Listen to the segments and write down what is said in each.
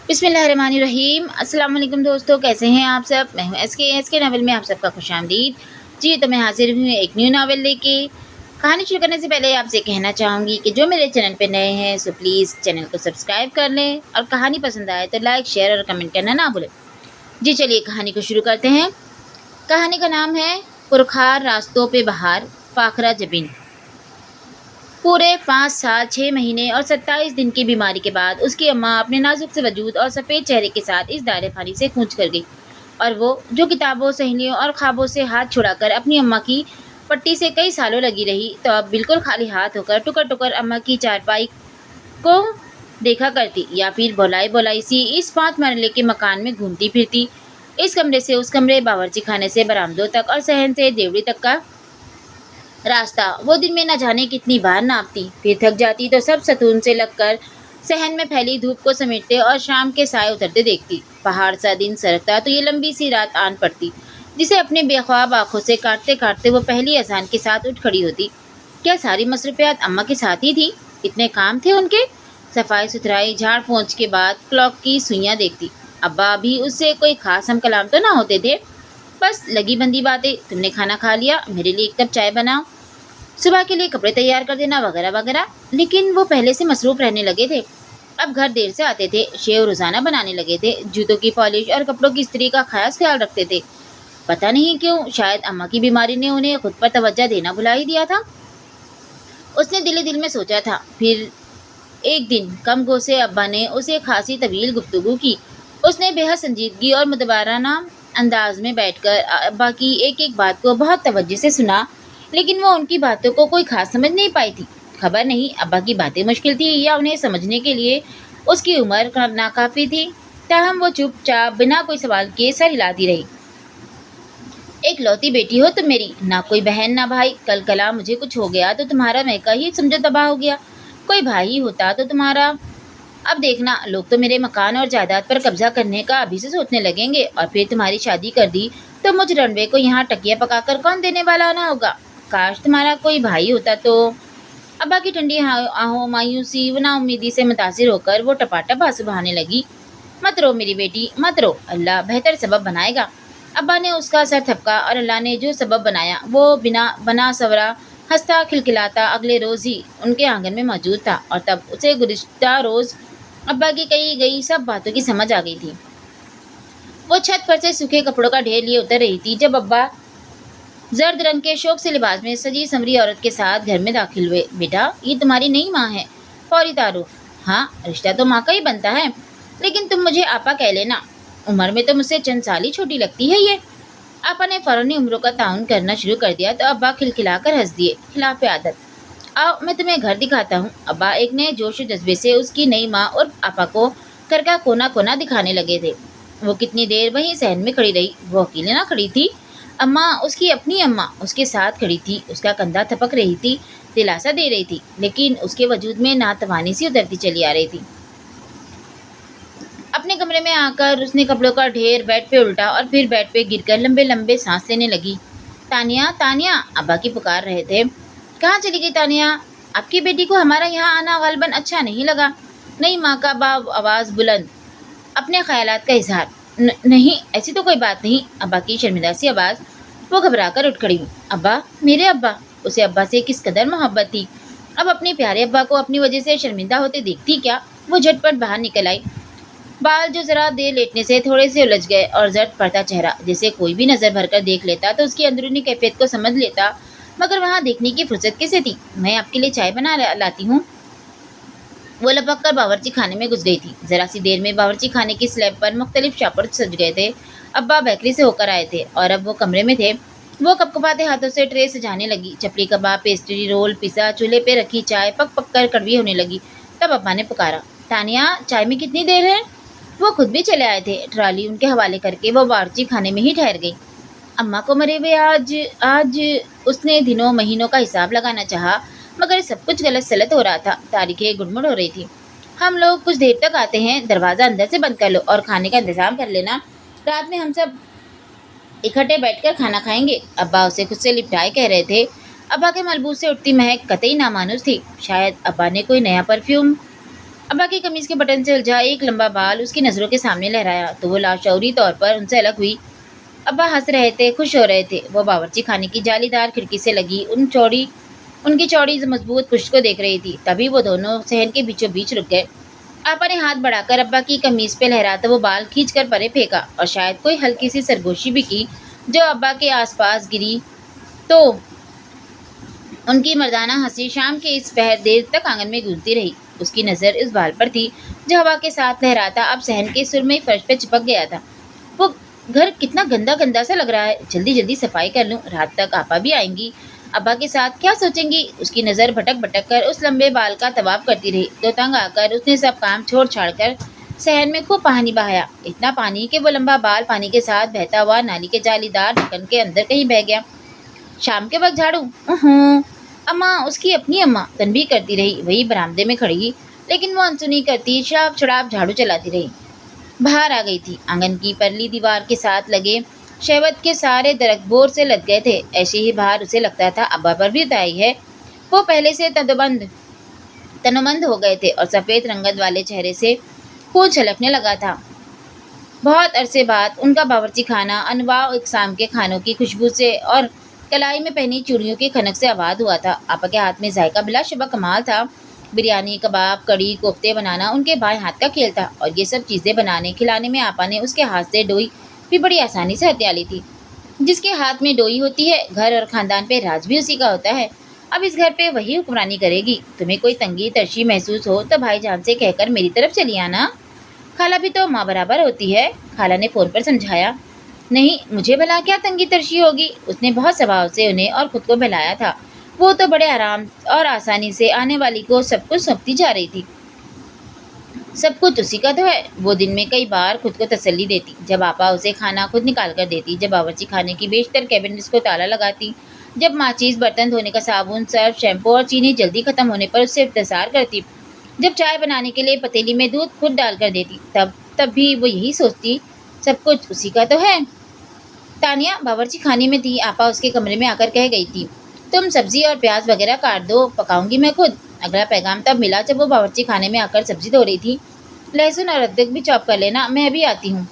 बिस्मिल्लाहिर्रहमानिर्रहीम। अस्सलाम वालेकुम दोस्तों, कैसे हैं आप सब। मैं हूं एस के नावल में आप सबका खुशामदीद। जी, तो मैं हाजिर हुई हूँ एक न्यू नावल लेके। कहानी शुरू करने से पहले आपसे कहना चाहूँगी कि जो मेरे चैनल पे नए हैं सो प्लीज़ चैनल को सब्सक्राइब कर लें, और कहानी पसंद आए तो लाइक, शेयर और कमेंट करना ना भूलें। जी चलिए कहानी को शुरू करते हैं। कहानी का नाम है पुरखार रास्तों पे बहार, फाखरा जबीन। पूरे 5 साल 6 महीने और 27 दिन की बीमारी के बाद उसकी अम्मा अपने नाजुक से वजूद और सफ़ेद चेहरे के साथ इस दायरे फानी से कूच कर गई। और वो जो किताबों, सहेलियों और ख्वाबों से हाथ छुड़ाकर अपनी अम्मा की पट्टी से कई सालों लगी रही, तो अब बिल्कुल खाली हाथ होकर टुकर टुकर अम्मा की चारपाई को देखा करती, या फिर बोलाई बोलाई सी इस 5 मरले के मकान में घूमती फिरती। इस कमरे से उस कमरे, बावर्ची खाने से बरामदों तक और सहन से देवड़ी तक का रास्ता वो दिन में न जाने कितनी बार नापती। फिर थक जाती तो सब सतून से लगकर सहन में फैली धूप को समेटते और शाम के साए उतरते देखती। पहाड़ सा दिन सरकता तो ये लंबी सी रात आन पड़ती, जिसे अपने बेख्वाब आंखों से काटते काटते वो पहली अजान के साथ उठ खड़ी होती। क्या सारी मसरूफियात अम्मा के साथ ही थी? इतने काम थे उनके। सफाई सुथराई, झाड़ पोंछ के बाद क्लॉक की सुइयां देखती। अब्बा भी उससे कोई खास हम कलाम तो ना होते थे, बस लगी बंदी बातें। तुमने खाना खा लिया? मेरे लिए एक कप चाय बनाओ, सुबह के लिए कपड़े तैयार कर देना, वगैरह वगैरह। लेकिन वो पहले से मसरूफ रहने लगे थे। अब घर देर से आते थे, शेव रोजाना बनाने लगे थे, जूतों की पॉलिश और कपड़ों की इस्त्री का खास ख्याल रखते थे। पता नहीं क्यों, शायद अम्मा की बीमारी ने उन्हें खुद पर तवज्जो देना भुला ही दिया था। उसने दिल ही दिल में सोचा था। फिर एक दिन कम गो से अब्बा ने उसे खासी तवील गुफ्तगू की। उसने बेहद संजीदगी और मुतबाराना अंदाज में बैठकर अब्बा की एक एक बात को बहुत तवज्जो से सुना, लेकिन वो उनकी बातों को कोई खास समझ नहीं पाई थी। खबर नहीं अब्बा की बातें मुश्किल थी या उन्हें समझने के लिए उसकी उम्र नाकाफी थी। ताहम वो चुपचाप बिना कोई सवाल किए सर हिलाती रही। एक लौती बेटी हो तुम मेरी, ना कोई बहन ना भाई। कल कला मुझे कुछ हो गया तो तुम्हारा मैका ही समझो तबाह हो गया। कोई भाई होता तो तुम्हारा। अब देखना, लोग तो मेरे मकान और जायदाद पर कब्जा करने का अभी से सोचने लगेंगे, और फिर तुम्हारी शादी कर दी तो मुझ रणवे को यहाँ टकिया पकाकर कौन देने वाला ना होगा। काश तुम्हारा कोई भाई होता तो। अब्बा की ठंडी आहों मायूसी व नाउम्मीदी से मुतासिर होकर वो टपाटप आंसू बहाने लगी। मत रो मेरी बेटी, मत रो, अल्लाह बेहतर सबब बनाएगा। अब्बा ने उसका सर थपका, और अल्लाह ने जो सबब बनाया वो बिना बना सवरा हंसता खिलखिलाता अगले रोज ही उनके आंगन में मौजूद था। और तब उसे गुज़िश्ता रोज अब्बा की कही गई सब बातों की समझ आ गई थी। वो छत पर से सूखे कपड़ों का ढेर लिए उतर रही थी जब अब्बा जर्द रंग के शौक से लिबास में सजी समरी औरत के साथ घर में दाखिल हुए। बेटा, ये तुम्हारी नई माँ है। फौरी तारुफ। हाँ, रिश्ता तो माँ का ही बनता है, लेकिन तुम मुझे आपा कह लेना। उम्र में तो मुझसे चंद साल ही छोटी लगती है ये। आपा ने फौरन ही उम्रों का ताउन करना शुरू कर दिया तो अब्बा खिलखिलाकर हंस दिए, खिलाफ आदत। आओ मैं तुम्हें घर दिखाता हूँ। अब्बा एक नए जोश जज्बे से उसकी नई माँ और आपा को घर का कोना कोना दिखाने लगे थे। वो कितनी देर वहीं सहन में खड़ी रही। वो अकेले ना खड़ी थी, अम्मा, उसकी अपनी अम्मा उसके साथ खड़ी थी। उसका कंधा थपक रही थी, दिलासा दे रही थी, लेकिन उसके वजूद में नातवानी सी उतरती चली आ रही थी। अपने कमरे में आकर उसने कपड़ों का ढेर बेड पे उल्टा और फिर बेड पे गिरकर लंबे लंबे सांस लेने लगी। तानिया, तानिया, अब्बा की पुकार रहे थे। कहाँ चली गई तानिया? आपकी बेटी को हमारा यहाँ आना गलबन अच्छा नहीं लगा। नई माँ का आवाज़ बुलंद, अपने ख्यालात का इजहार। नहीं, ऐसी तो कोई बात नहीं। अब्बा की शर्मिंदा सी आवाज़। वो घबराकर उठ खड़ी हुई। अब्बा, मेरे अब्बा। उसे अब्बा से किस कदर मोहब्बत थी। अब अपने प्यारे अब्बा को अपनी वजह से शर्मिंदा होते देखती क्या। वो झटपट बाहर निकल आई। बाल जो जरा देर लेटने से थोड़े से उलझ गए, और जर्द पड़ता चेहरा जिसे कोई भी नजर भरकर देख लेता तो उसकी अंदरूनी कैफियत को समझ लेता, मगर वहाँ देखने की फुर्सत किसे थी। मैं आपके लिए चाय बना लाती हूँ। वो लपक कर बावर्ची खाने में घुस गई थी। जरा सी देर में बावर्ची खाने की स्लैब पर मुख्तलिफ शापर सज गए थे। अब्बा बेकरी से होकर आए थे और अब वो कमरे में थे। वो कपकपाते हाथों से ट्रे सजाने लगी। चपली कबाब, पेस्ट्री, रोल, पिज़्ज़ा, चूल्हे पे रखी चाय पक पक कर कड़वी होने लगी। तब अब्बा ने पुकारा, तानिया, चाय में कितनी देर है? वो खुद भी चले आए थे। ट्राली उनके हवाले करके वो बावर्ची खाने में ही ठहर गई। अम्मा को मरे हुए आज आज उसने दिनों महीनों का हिसाब लगाना चाहा, मगर सब कुछ गलत सलत हो रहा था। तारीखें गुड़मुड़ हो रही थी। हम लोग कुछ देर तक आते हैं, दरवाज़ा अंदर से बंद कर लो और खाने का इंतजाम कर लेना। रात में हम सब इकट्ठे बैठकर खाना खाएंगे। अब्बा उसे खुद से लिपटाए कह रहे थे। अब्बा के मलबूस से उठती महक कतई नामानुस थी। शायद अब्बा ने कोई नया परफ्यूम अब्बा की कमीज के बटन से उलझा एक लंबा बाल उसकी नजरों के सामने लहराया तो वो लाशौरी तौर पर उनसे अलग हुई। अब्बा हंस रहे थे, खुश हो रहे थे। वो बावर्ची खाने की जालीदार खिड़की से लगी उनकी चौड़ी मजबूत पुश्त को देख रही थी। तभी वो दोनों सहन के बीचों बीच रुक गए। आपा ने हाथ बढ़ाकर अब्बा की कमीज पे लहराता वो बाल खींच कर परे फेंका और शायद कोई हल्की सी सरगोशी भी की जो अब्बा के आसपास गिरी। तो उनकी मर्दाना हंसी शाम के इस पहर देर तक आंगन में गूंजती रही। उसकी नज़र इस बाल पर थी जो हवा के साथ लहराता अब सहन के सुरमई फर्श पे चिपक गया था। वो घर कितना गंदा गंदा सा लग रहा है, जल्दी जल्दी सफाई कर लूं, रात तक आपा भी आएंगी। अब्बा के साथ क्या सोचेंगी। उसकी नज़र भटक भटक कर उस लंबे बाल का तवाफ करती रही तो तंग आकर उसने सब काम छोड़ छाड़ कर शहर में खूब पानी बहाया। इतना पानी कि वो लंबा बाल पानी के साथ बहता हुआ नाली के जालीदार ढक्कन के अंदर कहीं बह गया। शाम के वक्त झाड़ू। अम्मा, उसकी अपनी अम्मा तनबीह करती रही, वही बरामदे में खड़ी, लेकिन वो अनसुनी करती शराब शराब झाड़ू चलाती रही। बाहर आ गई थी। आंगन की परली दीवार के साथ लगे शहवत के सारे दरख्त बोर से लग गए थे। ऐसे ही बाहर उसे लगता था अब्बा पर भी उताई है। वो पहले से तनोमंद हो गए थे और सफ़ेद रंगत वाले चेहरे से खून छलकने लगा था। बहुत अरसे बाद उनका बावर्ची खाना अनवाع इकसाम के खानों की खुशबू से और कलाई में पहनी चूड़ियों की खनक से आबाद हुआ था। आपा के हाथ में जायका बिलाशुबा कमाल था। बिरयानी, कबाब, कड़ी, कोफ्ते बनाना उनके बाएं हाथ का खेल था और ये सब चीज़ें बनाने खिलाने में आपा ने उसके हाथ से डोई भी बड़ी आसानी से हथिया ली थी। जिसके हाथ में डोई होती है, घर और ख़ानदान पे राज भी उसी का होता है। अब इस घर पे वही हुक्मरानी करेगी। तुम्हें कोई तंगी तरशी महसूस हो तो भाईजान से कहकर मेरी तरफ चली आना। खाला भी तो माँ बराबर होती है, खाला ने फ़ोन पर समझाया। नहीं, मुझे भला क्या तंगी तरशी होगी। उसने बहुत स्वभाव से उन्हें और खुद को बहलाया था। वो तो बड़े आराम और आसानी से आने वाली को सब कुछ सौंपती जा रही थी। सब कुछ उसी का तो है। वो दिन में कई बार खुद को तसल्ली देती जब आपा उसे खाना खुद निकाल कर देती, जब बावर्ची खाने की बेशतर कैबिनेट्स को ताला लगाती, जब माचीस, बर्तन धोने का साबुन, सर्फ, शैम्पू और चीनी जल्दी खत्म होने पर उससे इंतजार करती, जब चाय बनाने के लिए पतीली में दूध खुद डाल कर देती, तब भी वो यही सोचती सब कुछ उसी का तो है। तानिया बावर्ची खाने में थी। आपा उसके कमरे में आकर कह गई थी, तुम सब्जी और प्याज वगैरह काट दो, पकाऊंगी मैं खुद। अगला पैगाम तब मिला जब वो बावर्ची खाने में आकर सब्जी धो रही थी। लहसुन और अदरक भी चॉप कर लेना, मैं अभी आती हूँ।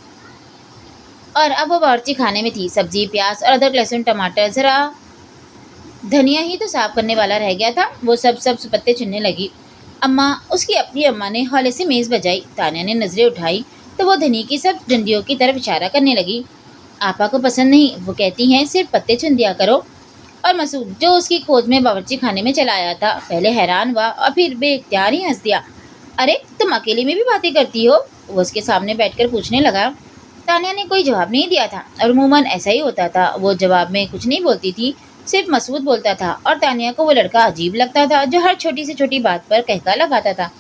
और अब वो बावर्ची खाने में थी। सब्जी, प्याज और अदरक, लहसुन, टमाटर, जरा धनिया ही तो साफ करने वाला रह गया था। वो सब पत्ते चुनने लगी। अम्मा, उसकी अपनी अम्मा ने हौले से मेज़ बजाई। तानिया ने नजरें उठाई तो वो धनी की सब डंडियों की तरफ इशारा करने लगी। आपा को पसंद नहीं, वो कहती हैं सिर्फ पत्ते चुन दिया करो। और मसूद जो उसकी खोज में बावर्ची खाने में चला आया था, पहले हैरान हुआ और फिर बेइख्तियार ही हंस दिया। अरे, तुम अकेले में भी बातें करती हो? वो उसके सामने बैठकर पूछने लगा। तानिया ने कोई जवाब नहीं दिया था और अमूमन ऐसा ही होता था। वो जवाब में कुछ नहीं बोलती थी, सिर्फ मसूद बोलता था और तानिया को वो लड़का अजीब लगता था जो हर छोटी से छोटी बात पर कहका लगाता था,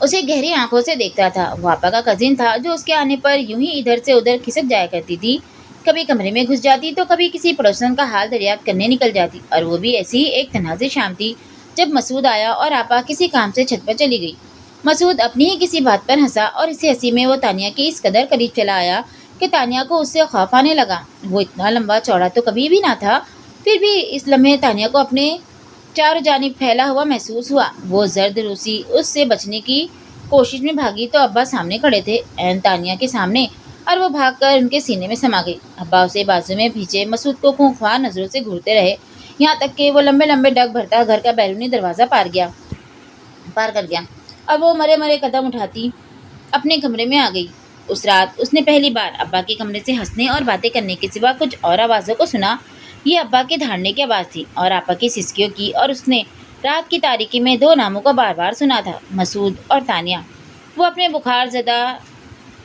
उसे गहरी आंखों से देखता था। वो आपा का कजिन था जो उसके आने पर यूं ही इधर से उधर खिसक जाया करती थी। कभी कमरे में घुस जाती तो कभी किसी पड़ोसन का हाल दरियाफ्त करने निकल जाती। और वो भी ऐसी ही एक तन्हासी शाम थी जब मसूद आया और आपा किसी काम से छत पर चली गई। मसूद अपनी ही किसी बात पर हंसा और इसी हंसी में वो तानिया के इस कदर करीब चला आया कि तानिया को उससे खौफ आने लगा। वो इतना लंबा चौड़ा तो कभी भी ना था, फिर भी इस लम्हे तानिया को अपने चारों जानिब फैला हुआ महसूस हुआ। वो जर्द रूसी उससे बचने की कोशिश में भागी तो अब्बा सामने खड़े थे, ऐन तानिया के सामने, और वो भागकर उनके सीने में समा गई। अब्बा उसे बाजू में भींचे मसूद को खूंखार नजरों से घूरते रहे, यहाँ तक कि वो लंबे लंबे डग भरता घर का बैरूनी दरवाज़ा पार कर गया और वो मरे मरे कदम उठाती अपने कमरे में आ गई। उस रात उसने पहली बार अब्बा के कमरे से हंसने और बातें करने के सिवा कुछ और आवाज़ों को सुना। ये अब्बा के धाड़ने की आवाज़ थी और आपा की सिसकियों की, और उसने रात की तारीकी में दो नामों को बार बार सुना था, मसूद और तानिया। वो अपने बुखार ज़दा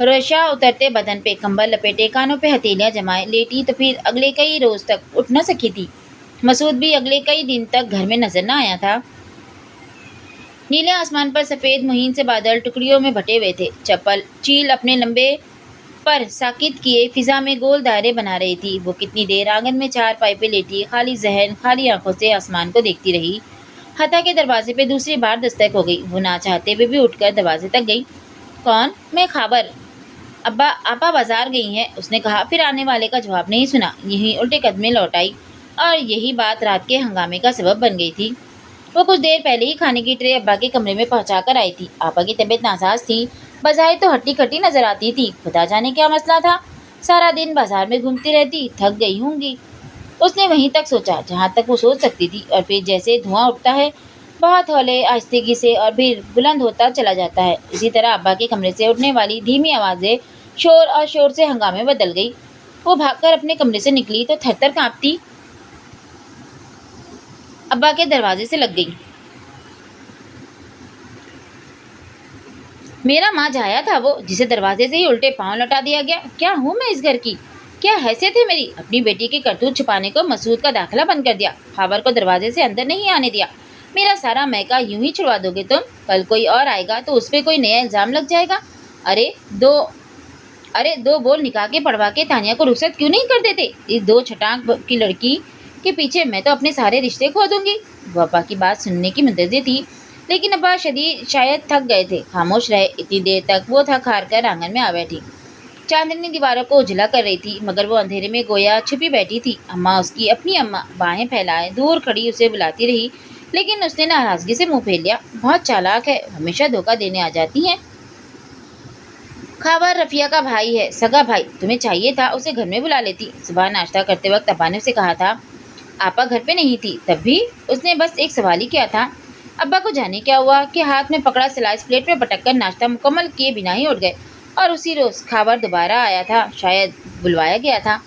रोशा उतरते बदन पे कंबल लपेटे, कानों पे हथेलियाँ जमाए लेटी तो फिर अगले कई रोज़ तक उठ न सकी थी। मसूद भी अगले कई दिन तक घर में नजर न आया था। नीले आसमान पर सफ़ेद मुहीन से बादल टुकड़ियों में बटे हुए थे। चप्पल चील अपने लंबे पर साकित किए फिजा में गोल दायरे बना रही थी। वो कितनी देर आंगन में चार पाई पे लेटी खाली जहन खाली आंखों से आसमान को देखती रही। हता के दरवाजे पे दूसरी बार दस्तक हो गई। वो ना चाहते हुए भी उठकर दरवाजे तक गई। कौन? मैं खाबर। अब्बा आपा बाजार गई हैं, उसने कहा। फिर आने वाले का जवाब नहीं सुना, यहीं उल्टे कदमे लौट आई और यही बात रात के हंगामे का सबब बन गई थी। वो कुछ देर पहले ही खाने की ट्रे अब्बा के कमरे में पहुंचा कर आई थी। आपा की तबीयत नासाज थी, बाजार तो हट्टी कट्टी नजर आती थी। खुदा जाने क्या मसला था, सारा दिन बाजार में घूमती रहती, थक गई होंगी। उसने वहीं तक सोचा जहाँ तक वो सोच सकती थी, और फिर जैसे धुआं उठता है बहुत हौले आहिस्तेगी से और फिर बुलंद होता चला जाता है, इसी तरह अब्बा के कमरे से उठने वाली धीमी आवाज़ें शोर और शोर से हंगामे बदल गई। वो भागकर अपने कमरे से निकली तो थरथर कांपती अब्बा के दरवाजे से लग गई। मेरा माँ जाया था वो, जिसे दरवाजे से ही उल्टे पांव लौटा दिया गया। क्या हूँ मैं इस घर की, क्या हैसियत है मेरी। अपनी बेटी के करतूत छुपाने को मसूद का दाखिला बंद कर दिया, खबर को दरवाजे से अंदर नहीं आने दिया। मेरा सारा मैका यूं ही छुड़वा दोगे तुम, कल कोई और आएगा तो उस पर कोई नया इल्जाम लग जाएगा। अरे दो अरे दो बोल निकाह के पढ़वा के तानिया को रुखसत क्यों नहीं कर देते। इस दो छटाक की लड़की के पीछे मैं तो अपने सारे रिश्ते खो दूंगी। वो अब्बा की बात सुनने की मुंतज़िर थी, लेकिन अब्बा शायद थक गए थे, खामोश रहे। इतनी देर तक वो थक हार कर आंगन में आ बैठी। चांदनी दीवारों को उजला कर रही थी, मगर वो अंधेरे में गोया छुपी बैठी थी। अम्मा, उसकी अपनी अम्मा, बाहें फैलाए दूर खड़ी उसे बुलाती रही, लेकिन उसने नाराजगी से मुंह फेर लिया। बहुत चालाक है, हमेशा धोखा देने आ जाती हैं। खावर रफिया का भाई है, सगा भाई। तुम्हें चाहिए था उसे घर में बुला लेती। सुबह नाश्ता करते वक्त अब्बा ने उसे कहा था, आपा घर पे नहीं थी, तब भी उसने बस एक सवाल ही किया था। अब्बा को जाने क्या हुआ कि हाथ में पकड़ा स्लाइस प्लेट में पटक कर नाश्ता मुकम्मल किए बिना ही उठ गए। और उसी रोज खावर दोबारा आया था, शायद बुलवाया गया था।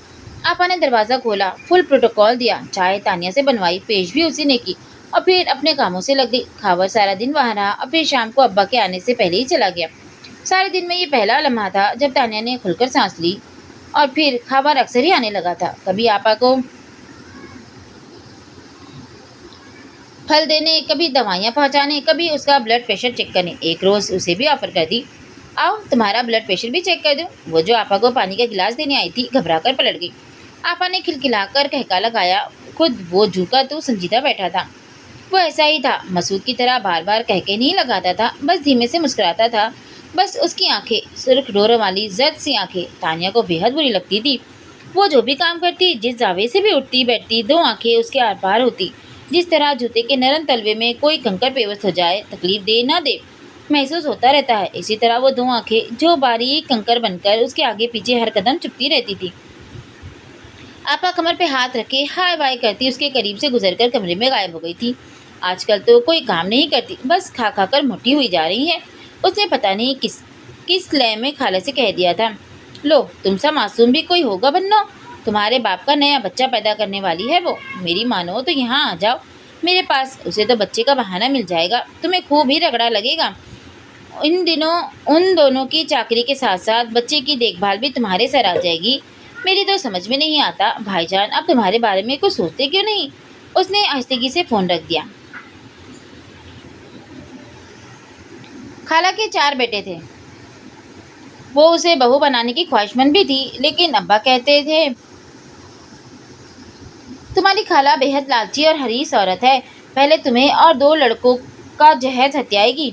आपा ने दरवाज़ा खोला, फुल प्रोटोकॉल दिया, चाय तानिया से बनवाई, पेश भी उसी ने की, और फिर अपने कामों से लग गई। खावर सारा दिन वहाँ रहा और फिर शाम को अब्बा के आने से पहले ही चला गया। सारे दिन में ये पहला लम्हा था जब तानिया ने खुलकर सांस ली। और फिर खावर अक्सर ही आने लगा था, कभी आपा को फल देने, कभी दवाइयाँ पहुँचाने, कभी उसका ब्लड प्रेशर चेक करने। एक रोज़ उसे भी ऑफर कर दी, आओ तुम्हारा ब्लड प्रेशर भी चेक कर दूँ। वो जो आपा को पानी का गिलास देने आई थी, घबरा कर पलट गई। आपा ने खिलखिलाकर कहका लगाया, खुद वो झुका तो संजीदा बैठा था। वो ऐसा ही था, मसूद की तरह बार बार कहके नहीं लगाता था, बस धीमे से मुस्कुराता था। बस उसकी आंखें, सुर्ख डोर वाली जर्द सी आंखें, तानिया को बेहद बुरी लगती थी। वो जो भी काम करती, जिस जावे से भी उठती बैठती, दो आंखें उसके आर पार होती। जिस तरह जूते के नरम तलवे में कोई कंकर पेवस्त हो जाए, तकलीफ दे ना दे महसूस होता रहता है, इसी तरह वो दो आंखें जो बारीक कंकर बनकर उसके आगे पीछे हर कदम चुपती रहती थी। आपा कमर पे हाथ रखे हाय वाय करती उसके करीब से गुजरकर कमरे में गायब हो गई थी। आजकल तो कोई काम नहीं करती, बस खा खा कर मोटी हुई जा रही है। उसने पता नहीं किस किस लय में खाला से कह दिया था, लो तुम सा मासूम भी कोई होगा बन्नो, तुम्हारे बाप का नया बच्चा पैदा करने वाली है वो। मेरी मानो तो यहाँ आ जाओ मेरे पास, उसे तो बच्चे का बहाना मिल जाएगा, तुम्हें खूब ही रगड़ा लगेगा। इन दिनों उन दोनों की चाकरी के साथ साथ बच्चे की देखभाल भी तुम्हारे सर आ जाएगी। मेरी तो समझ में नहीं आता भाईजान, अब तुम्हारे बारे में कुछ सोचते क्यों नहीं। उसने आहिस्तेगी से फ़ोन रख दिया। खाला के 4 बेटे थे, वो उसे बहू बनाने की ख्वाहिशमंद भी थी, लेकिन अब्बा कहते थे तुम्हारी खाला बेहद लालची और हरीस औरत है, पहले तुम्हें और 2 लड़कों का जहेज हत्याएगी,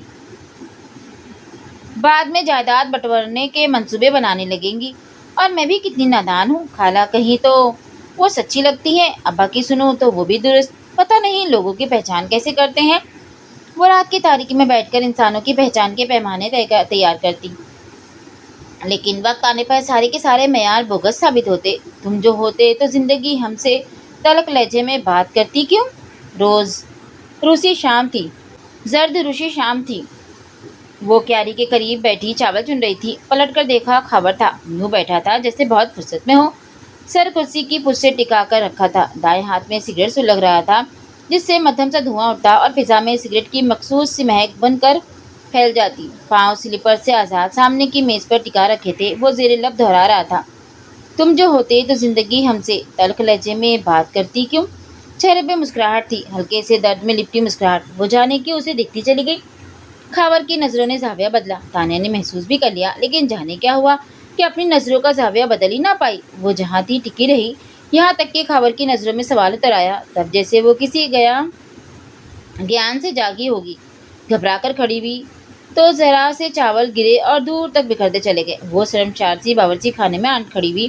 बाद में जायदाद बंटवारने के मंसूबे बनाने लगेंगी। और मैं भी कितनी नादान हूँ, खाला कहीं तो वो सच्ची लगती हैं, अब्बा की सुनूं तो वो भी दुरुस्त। पता नहीं लोगों की पहचान कैसे करते हैं। वो रात की तारीकी में बैठकर इंसानों की पहचान के पैमाने तैयार करती, लेकिन वक्त आने पर सारे के सारे मेयार बोगस साबित होते। तुम जो होते तो जिंदगी हमसे तलक लहजे में बात करती क्यों। रोज़ रूसी शाम थी, जर्द रूसी शाम थी। वो क्यारी के करीब बैठी चावल चुन रही थी, पलट कर देखा खबर था, यूँ बैठा था जैसे बहुत फुर्सत में हो। सर कुर्सी की पुश से टिका कर रखा था, दाएं हाथ में सिगरेट सुलग रहा था, जिससे मध्यम सा धुआं उठता और फिजा में सिगरेट की मखसूस सी महक बनकर फैल जाती। पाँव स्लीपर से आज़ाद सामने की मेज़ पर टिका रखे थे, वो ज़ेरे लब दोहरा रहा था, तुम जो होते तो जिंदगी हमसे तल्ख लहजे में बात करती क्यों। चेहरे पे मुस्कुराहट थी, हल्के से दर्द में लिपटी मुस्कुराहट। वो जाने की उसे दिखती चली गई। खावर की नज़रों ने जाविया बदला, तानिया ने महसूस भी कर लिया, लेकिन जाने क्या हुआ कि अपनी नज़रों का जाविया बदल ही ना पाई। वो जहाँ थी टिकी रही, यहाँ तक कि खावर की नज़रों में सवाल उतर आया, तब जैसे वो किसी ज्ञान से जागी होगी। घबरा कर खड़ी हुई तो जरा से चावल गिरे और दूर तक बिखरते चले गए। वो शर्मसार सी बावर्ची खाने में आन खड़ी हुई।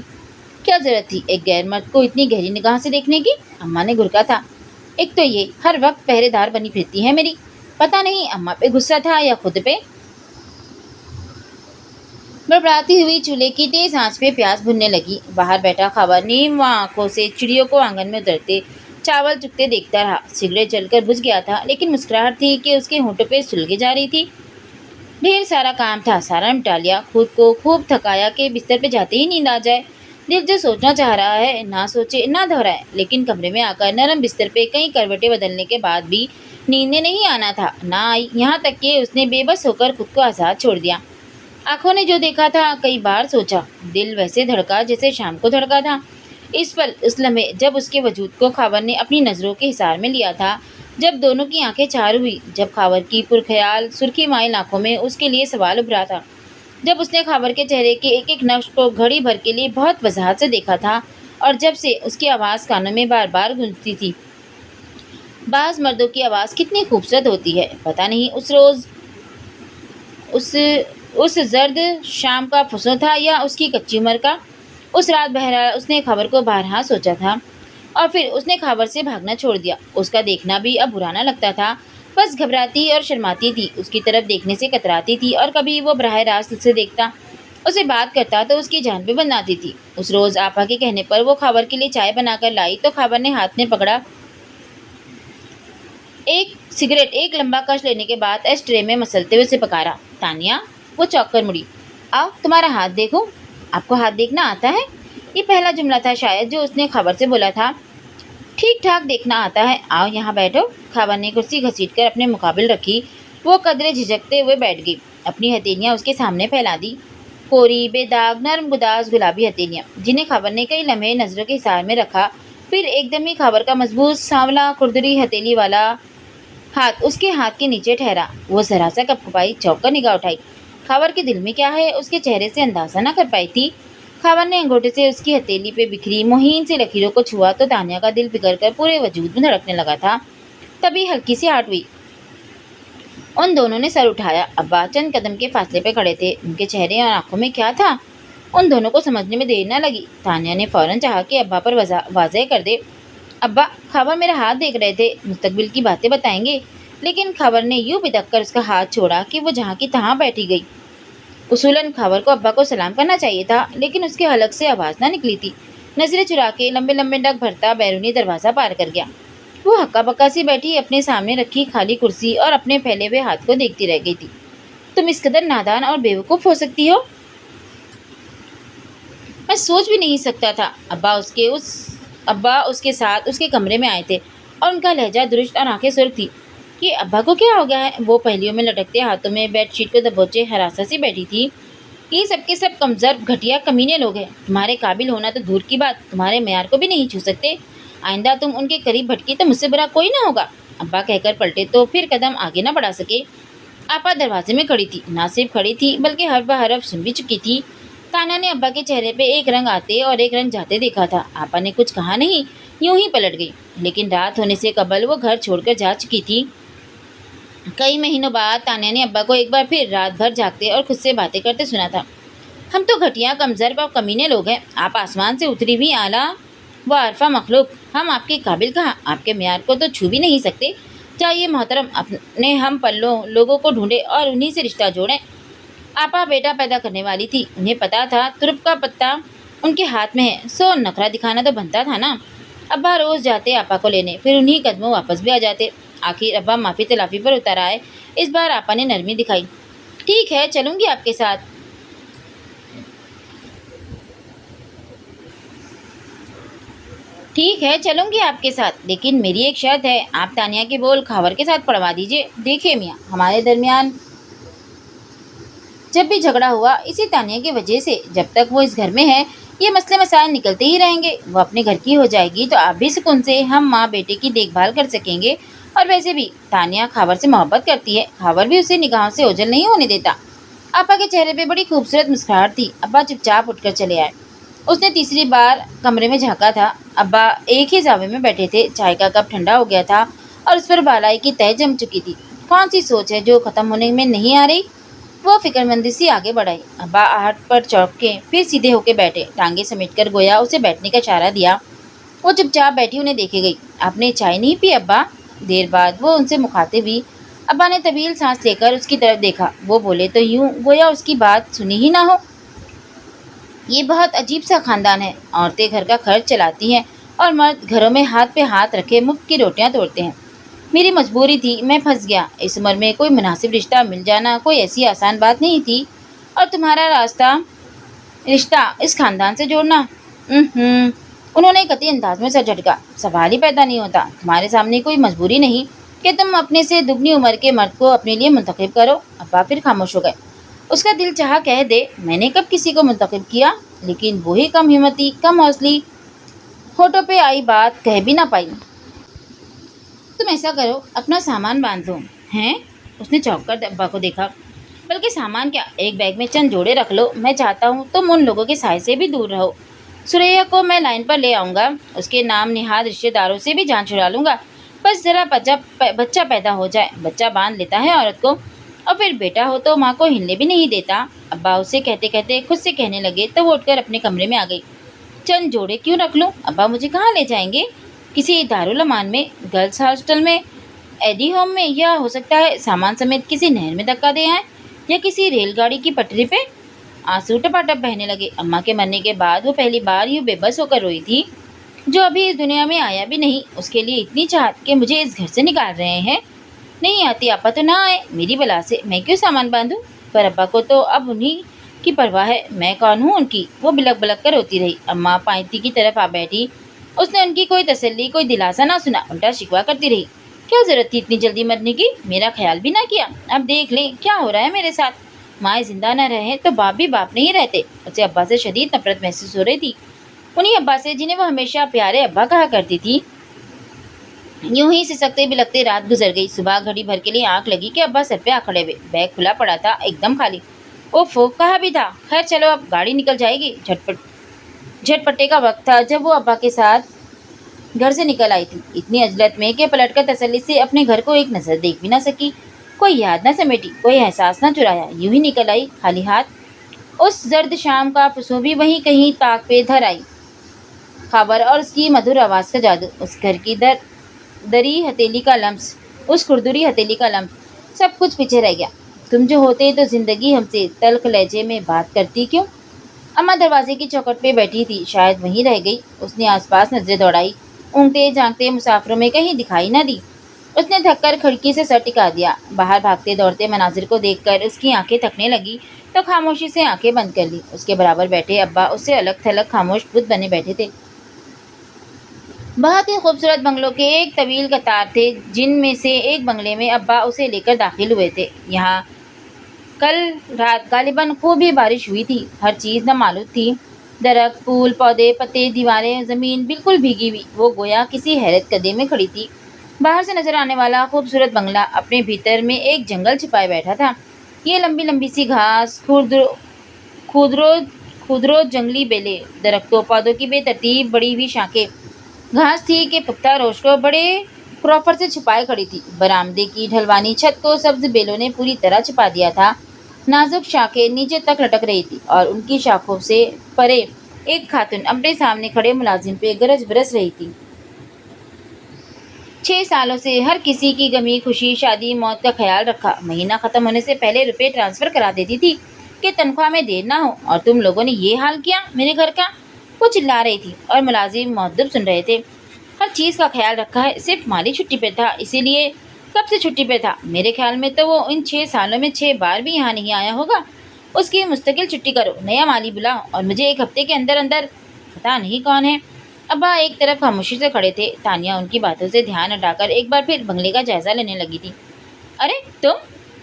क्या जरूरत थी एक गैर मर्द को इतनी गहरी निगाह से देखने की। अम्मा ने घुरका था, एक तो ये हर वक्त पहरेदार बनी फिरती है मेरी। पता नहीं अम्मा पे गुस्सा था या खुद पे। बड़बड़ाती हुई चूल्हे की तेज आंच पे प्याज भुनने लगी। बाहर बैठा खबर नीम आंखों से चिड़ियों को आंगन में उतरते चावल चुगते देखता रहा। सिगरेट जलकर बुझ गया था, लेकिन मुस्कुराहट थी कि उसके होंठों पे सुलगे जा रही थी। ढेर सारा काम था, सारा निपटा लिया। खुद को खूब थकाया कि बिस्तर पे जाते ही नींद आ जाए। दिल जो सोचना चाह रहा है ना सोचे ना दोहराए, लेकिन कमरे में आकर नरम बिस्तर पे कई करवटें बदलने के बाद भी नींद ने नहीं आना था। ना आई, यहाँ तक कि उसने बेबस होकर खुद को आज़ाद छोड़ दिया। आंखों ने जो देखा था, कई बार सोचा। दिल वैसे धड़का जैसे शाम को धड़का था। इस पल, उस लम्हे जब उसके वजूद को खावर ने अपनी नज़रों के हिसार में लिया था, जब दोनों की आंखें चार हुई, जब खावर की पुरख्याल सुर्खी माइल आंखों में उसके लिए सवाल उभरा था, जब उसने खावर के चेहरे के एक एक नक्श को घड़ी भर के लिए बहुत वजाहत से देखा था, और जब से उसकी आवाज़ कानों में बार बार गूंजती थी। बाज़ मर्दों की आवाज़ कितनी खूबसूरत होती है। पता नहीं उस रोज़ उस उस जर्द शाम का फुसो था या उसकी कच्ची उम्र का। उस रात बहरहाल उसने खबर को बारहा सोचा था, और फिर उसने खबर से भागना छोड़ दिया। उसका देखना भी अब बुरा न लगता था। बस घबराती और शर्माती थी, उसकी तरफ देखने से कतराती थी, और कभी वो बराह रास्त उससे देखता, उससे बात करता तो उसकी जान पे बंद आती थी। उस रोज़ आपा के कहने पर वो खबर के लिए चाय बनाकर लाई तो खबर ने हाथ में पकड़ा एक सिगरेट एक लंबा कश लेने के बाद एस ट्रे में मसलते हुए उसे पकारा। तानिया। वो चौंक कर मुड़ी। आओ तुम्हारा हाथ देखो। आपको हाथ देखना आता है? ये पहला जुमला था शायद जो उसने खबर से बोला था। ठीक ठाक देखना आता है, आओ यहाँ बैठो। खबर ने कुर्सी घसीट कर अपने मुकाबिल रखी। वो कदरे झिझकते हुए बैठ गई। अपनी हथेलियाँ उसके सामने फैला दी। कोरी बेदाग नरम गुदाज गुलाबी हथेलियाँ, जिन्हें खबर ने कई लम्हे नजरों के हिसार में रखा। फिर एकदम ही खबर का मजबूत सांवला खुरदरी हथेली वाला हाथ उसके हाथ के नीचे ठहरा। वो जरा सा कपकपाई, चौंक कर निगाह उठाई। खबर के दिल में क्या है उसके चेहरे से अंदाजा न कर पाई थी। खबर ने अंगूठे से उसकी हथेली पे बिखरी मोहीन से लकीरों को छुआ तो तानिया का दिल पिघल कर पूरे वजूद में धड़कने लगा था। तभी हल्की सी आहट हुई। उन दोनों ने सर उठाया। अब्बा चंद कदम के फासले पे खड़े थे। उनके चेहरे और आंखों में क्या था, उन दोनों को समझने में देर न लगी। तानिया ने फौरन चाहा कि अब्बा पर वाज़ेह कर दे। अब्बा, खबर मेरा हाथ देख रहे थे, मुस्तकबिल की बातें बताएंगे। लेकिन खबर ने यूं बिदक कर उसका हाथ छोड़ा कि वो जहाँ की तहाँ बैठी गई। उसूलन खबर को अब्बा को सलाम करना चाहिए था, लेकिन उसके हलक से आवाज़ ना निकली थी। नजरें चुरा के लंबे लंबे डग भरता बैरूनी दरवाज़ा पार कर गया। वो हक्का बक्का सी बैठी अपने सामने रखी खाली कुर्सी और अपने फैले हुए हाथ को देखती रह गई थी। तुम इस कदर नादान और बेवकूफ़ हो सकती हो, मैं सोच भी नहीं सकता था। अब्बा उसके साथ उसके कमरे में आए थे, और उनका लहजा दुरुस्त और आंखें सुर्ख थी। कि अब्बा को क्या हो गया है? वो पहलियों में लटकते हाथों में बेडशीट को दबोचे हरासा सी बैठी थी। ये सबके सब कमजोर घटिया कमीने लोग हैं। तुम्हारे काबिल होना तो दूर की बात, तुम्हारे मेयार को भी नहीं छू सकते। आइंदा तुम उनके करीब भटकी तो मुझसे बुरा कोई ना होगा। अब्बा कहकर पलटे तो फिर कदम आगे ना बढ़ा सके। आपा दरवाजे में खड़ी थी, ना सिर्फ खड़ी थी बल्कि हर बहरफ सुन भी चुकी थी। ताना ने अब्बा के चेहरे पे एक रंग आते और एक रंग जाते देखा था। आपा ने कुछ कहा नहीं, यूं ही पलट गई। लेकिन रात होने से कबल वो घर छोड़कर जा चुकी थी। कई महीनों बाद तान्या ने अब्बा को एक बार फिर रात भर जागते और खुद से बातें करते सुना था। हम तो घटिया कमजोर और कमीने लोग हैं। आप आसमान से उतरी हुई आला व आरफा मखलूक, हम आपके काबिल कहाँ, आपके मेयार को तो छू भी नहीं सकते। चाहिए मोहतरम अपने हम पल्लों लोगों को ढूंढे और उन्हीं से रिश्ता जोड़ें। आपा बेटा पैदा करने वाली थी, उन्हें पता था तुरुप का पत्ता उनके हाथ में है, सो नखरा दिखाना तो बनता था ना। अब्बा रोज़ जाते आपा को लेने, फिर उन्हीं कदमों वापस भी आ जाते। आखिर अब्बा माफ़ी तलाफ़ी पर उतर आए। इस बार आपा ने नरमी दिखाई। ठीक है, चलूँगी आपके साथ। ठीक है, चलूँगी आपके साथ, लेकिन मेरी एक शर्त है। आप तानिया के बोल खावर के साथ पढ़वा दीजिए। देखिए मियाँ, हमारे दरमियान जब भी झगड़ा हुआ इसी तानिया की वजह से। जब तक वो इस घर में है ये मसले मसाइल निकलते ही रहेंगे। वो अपने घर की हो जाएगी तो आप भी सुकून से हम माँ बेटे की देखभाल कर सकेंगे। और वैसे भी तानिया खावर से मोहब्बत करती है, खावर भी उसे निगाहों से ओझल नहीं होने देता। आपा के चेहरे पे बड़ी खूबसूरत मुस्कुराहट थी। अब्बा चुपचाप उठकर चले आए। उसने तीसरी बार कमरे में झांका था। अब्बा एक ही जावे में बैठे थे। चाय का कप ठंडा हो गया था और उस पर बालाई की तह जम चुकी थी। कौन सी सोच है जो ख़त्म होने में नहीं आ रही? वो फिक्रमंदी से आगे बढ़ाई। अब्बा आहट पर चौंक के फिर सीधे होके बैठे, टांगे समेटकर गोया उसे बैठने का इशारा दिया। वो चुपचाप बैठी उन्हें देखे गई। آپ نے چائے نہیں پی ابا؟ دیر بعد وہ ان سے مخاطب ہوئی۔ ابا نے طویل سانس لے کر اس کی طرف دیکھا۔ وہ بولے تو یوں گویا اس کی بات سنی ہی نہ ہو۔ یہ بہت عجیب سا خاندان ہے۔ عورتیں گھر کا خرچ چلاتی ہیں اور مرد گھروں میں ہاتھ پہ ہاتھ رکھے مفت کی روٹیاں توڑتے ہیں۔ میری مجبوری تھی، میں پھنس گیا۔ اس عمر میں کوئی مناسب رشتہ مل جانا کوئی ایسی آسان بات نہیں تھی، اور تمہارا رشتہ اس خاندان سے جوڑنا۔ انہوں نے قطعی انداز میں سر جھٹکا۔ سوال ہی پیدا نہیں ہوتا۔ تمہارے سامنے کوئی مجبوری نہیں کہ تم اپنے سے دگنی عمر کے مرد کو اپنے لیے منتخب کرو۔ ابا پھر خاموش ہو گئے۔ اس کا دل چاہا کہہ دے میں نے کب کسی کو منتخب کیا، لیکن وہی کم ہمتی، کم حوصلی ہونٹوں پہ آئی بات کہہ بھی نہ پائی۔ تم ایسا کرو، اپنا سامان باندھ لو۔ ہیں؟ اس نے چونک کر ابا کو دیکھا۔ بلکہ سامان کیا، ایک بیگ میں چند جوڑے رکھ لو۔ میں چاہتا ہوں تم ان لوگوں کے سائے سے بھی دور رہو۔ سریا کو میں لائن پر لے آؤں گا، اس کے نام نہاد رشتے داروں سے بھی جان چھڑا لوں گا۔ بس ذرا بچہ پیدا ہو جائے۔ بچہ باندھ لیتا ہے عورت کو، اور پھر بیٹا ہو تو ماں کو ہلنے بھی نہیں دیتا۔ ابا اسے کہتے کہتے خود سے کہنے لگے تو وہ اٹھ کر اپنے کمرے میں آ گئی۔ چند جوڑے کیوں رکھ لوں؟ ابا مجھے کہاں لے جائیں گے؟ کسی دارالامان میں، گرلز ہاسٹل میں، ایڈی ہوم میں، یا ہو سکتا ہے سامان سمیت کسی نہر میں دھکا دے آئیں، یا کسی ریل گاڑی کی پٹری پہ۔ آنسو ٹپاٹپ بہنے لگے۔ اماں کے مرنے کے بعد وہ پہلی بار یوں بے بس ہو کر روئی تھی۔ جو ابھی اس دنیا میں آیا بھی نہیں، اس کے لیے اتنی چاہت کہ مجھے اس گھر سے نکال رہے ہیں۔ نہیں آتی آپا تو نہ آئے، میری بلا سے میں کیوں سامان باندھوں؟ پر ابا کو تو اب انہی کی پرواہ ہے، میں کون ہوں ان کی؟ وہ بلک بلک کر روتی رہی۔ اماں پائنتی کی طرف آ بیٹھی۔ اس نے ان کی کوئی تسلی، کوئی دلاسا نہ سنا، الٹا شکوہ کرتی رہی۔ کیا ضرورت تھی اتنی جلدی مرنے کی؟ میرا خیال بھی نہ کیا۔ اب دیکھ لیں کیا ہو رہا ہے میرے ساتھ۔ مائیں زندہ نہ رہیں تو باپ بھی باپ نہیں رہتے۔ اسے ابا سے شدید نفرت محسوس ہو رہی تھی، انہی ابا سے جنہیں وہ ہمیشہ پیارے ابا کہا کرتی تھی۔ یوں ہی سسکتے بلکتے رات گزر گئی۔ صبح گھڑی بھر کے لیے آنکھ لگی کہ ابا سر پہ آ کھڑے ہوئے، بیگ کھلا پڑا تھا، ایک دم خالی۔ اوفو، کہا بھی تھا۔ خیر چلو اب گاڑی نکل جائے گی۔ جھٹپٹے کا وقت تھا جب وہ ابا کے ساتھ گھر سے نکل آئی تھی، اتنی عجلت میں کہ پلٹ کر تسلی سے اپنے گھر کو ایک نظر دیکھ بھی نہ سکی۔ کوئی یاد نہ سمیٹی، کوئی احساس نہ چرایا، یوں ہی نکل آئی خالی ہاتھ۔ اس زرد شام کا فسوں بھی وہیں کہیں طاق پہ دھر آئی۔ خبر اور اس کی مدھر آواز کا جادو، اس گھر کی دری ہتھیلی کا لمس، اس کھردری ہتھیلی کا لمس، سب کچھ پیچھے رہ گیا۔ تم جو ہوتے تو زندگی ہم سے تلخ لہجے میں بات کرتی کیوں؟ اماں دروازے کی چوکھٹ پہ بیٹھی تھی، شاید وہیں رہ گئی۔ اس نے آس پاس نظریں دوڑائی، اونگتے جھانکتے مسافروں میں کہیں دکھائی نہ دی۔ اس نے تھک کر کھڑکی سے سر ٹکا دیا۔ باہر بھاگتے دوڑتے مناظر کو دیکھ کر اس کی آنکھیں تھکنے لگی تو خاموشی سے آنکھیں بند کر لی۔ اس کے برابر بیٹھے ابا اس سے الگ تھلگ خاموش بت بنے بیٹھے تھے۔ بہت ہی خوبصورت بنگلوں کے ایک طویل قطار تھے، جن میں سے ایک بنگلے میں ابا اسے لے کر داخل ہوئے تھے۔ یہاں کل رات غالباً خوب ہی بارش ہوئی تھی۔ ہر چیز نمآلود تھی، درخت، پھول، پودے، پتے، دیواریں، زمین بالکل بھیگی ہوئی۔ وہ گویا کسی حیرت کدے میں کھڑی تھی۔ باہر سے نظر آنے والا خوبصورت بنگلہ اپنے بھیتر میں ایک جنگل چھپائے بیٹھا تھا۔ یہ لمبی لمبی سی گھاس، کھودرو جنگلی بیلیں، درختوں پودوں کی بے ترتیب بڑی ہوئی شاخیں، گھاس تھی کہ پختہ روش کو بڑے کروفر سے چھپائے کھڑی تھی۔ برآمدے کی ڈھلوانی چھت کو سبز بیلوں نے پوری طرح چھپا دیا تھا۔ نازک شاخیں نیچے تک لٹک رہی تھی اور ان کی شاخوں سے پرے ایک خاتون اپنے سامنے کھڑے ملازم پہ گرج برس رہی تھی۔ 6 سالوں سے ہر کسی کی غمی خوشی، شادی موت کا خیال رکھا۔ مہینہ ختم ہونے سے پہلے روپے ٹرانسفر کرا دیتی تھی کہ تنخواہ میں دیر نہ ہو، اور تم لوگوں نے یہ حال کیا میرے گھر کا؟ وہ چلا رہی تھی اور ملازم مؤدب سن رہے تھے۔ ہر چیز کا خیال رکھا ہے، صرف مالی چھٹی پہ تھا، اسی لیے کب سے چھٹی پہ تھا؟ میرے خیال میں تو وہ ان 6 سالوں میں 6 بار بھی یہاں نہیں آیا ہوگا۔ اس کی مستقل چھٹی کرو، نیا مالی بلاؤ، اور مجھے 1 ہفتے کے اندر اندر۔ پتہ نہیں کون ہے؟ ابا ایک طرف خاموشی سے کھڑے تھے۔ تانیہ ان کی باتوں سے دھیان ہٹا کر ایک بار پھر بنگلے کا جائزہ لینے لگی تھی۔ ارے تم؟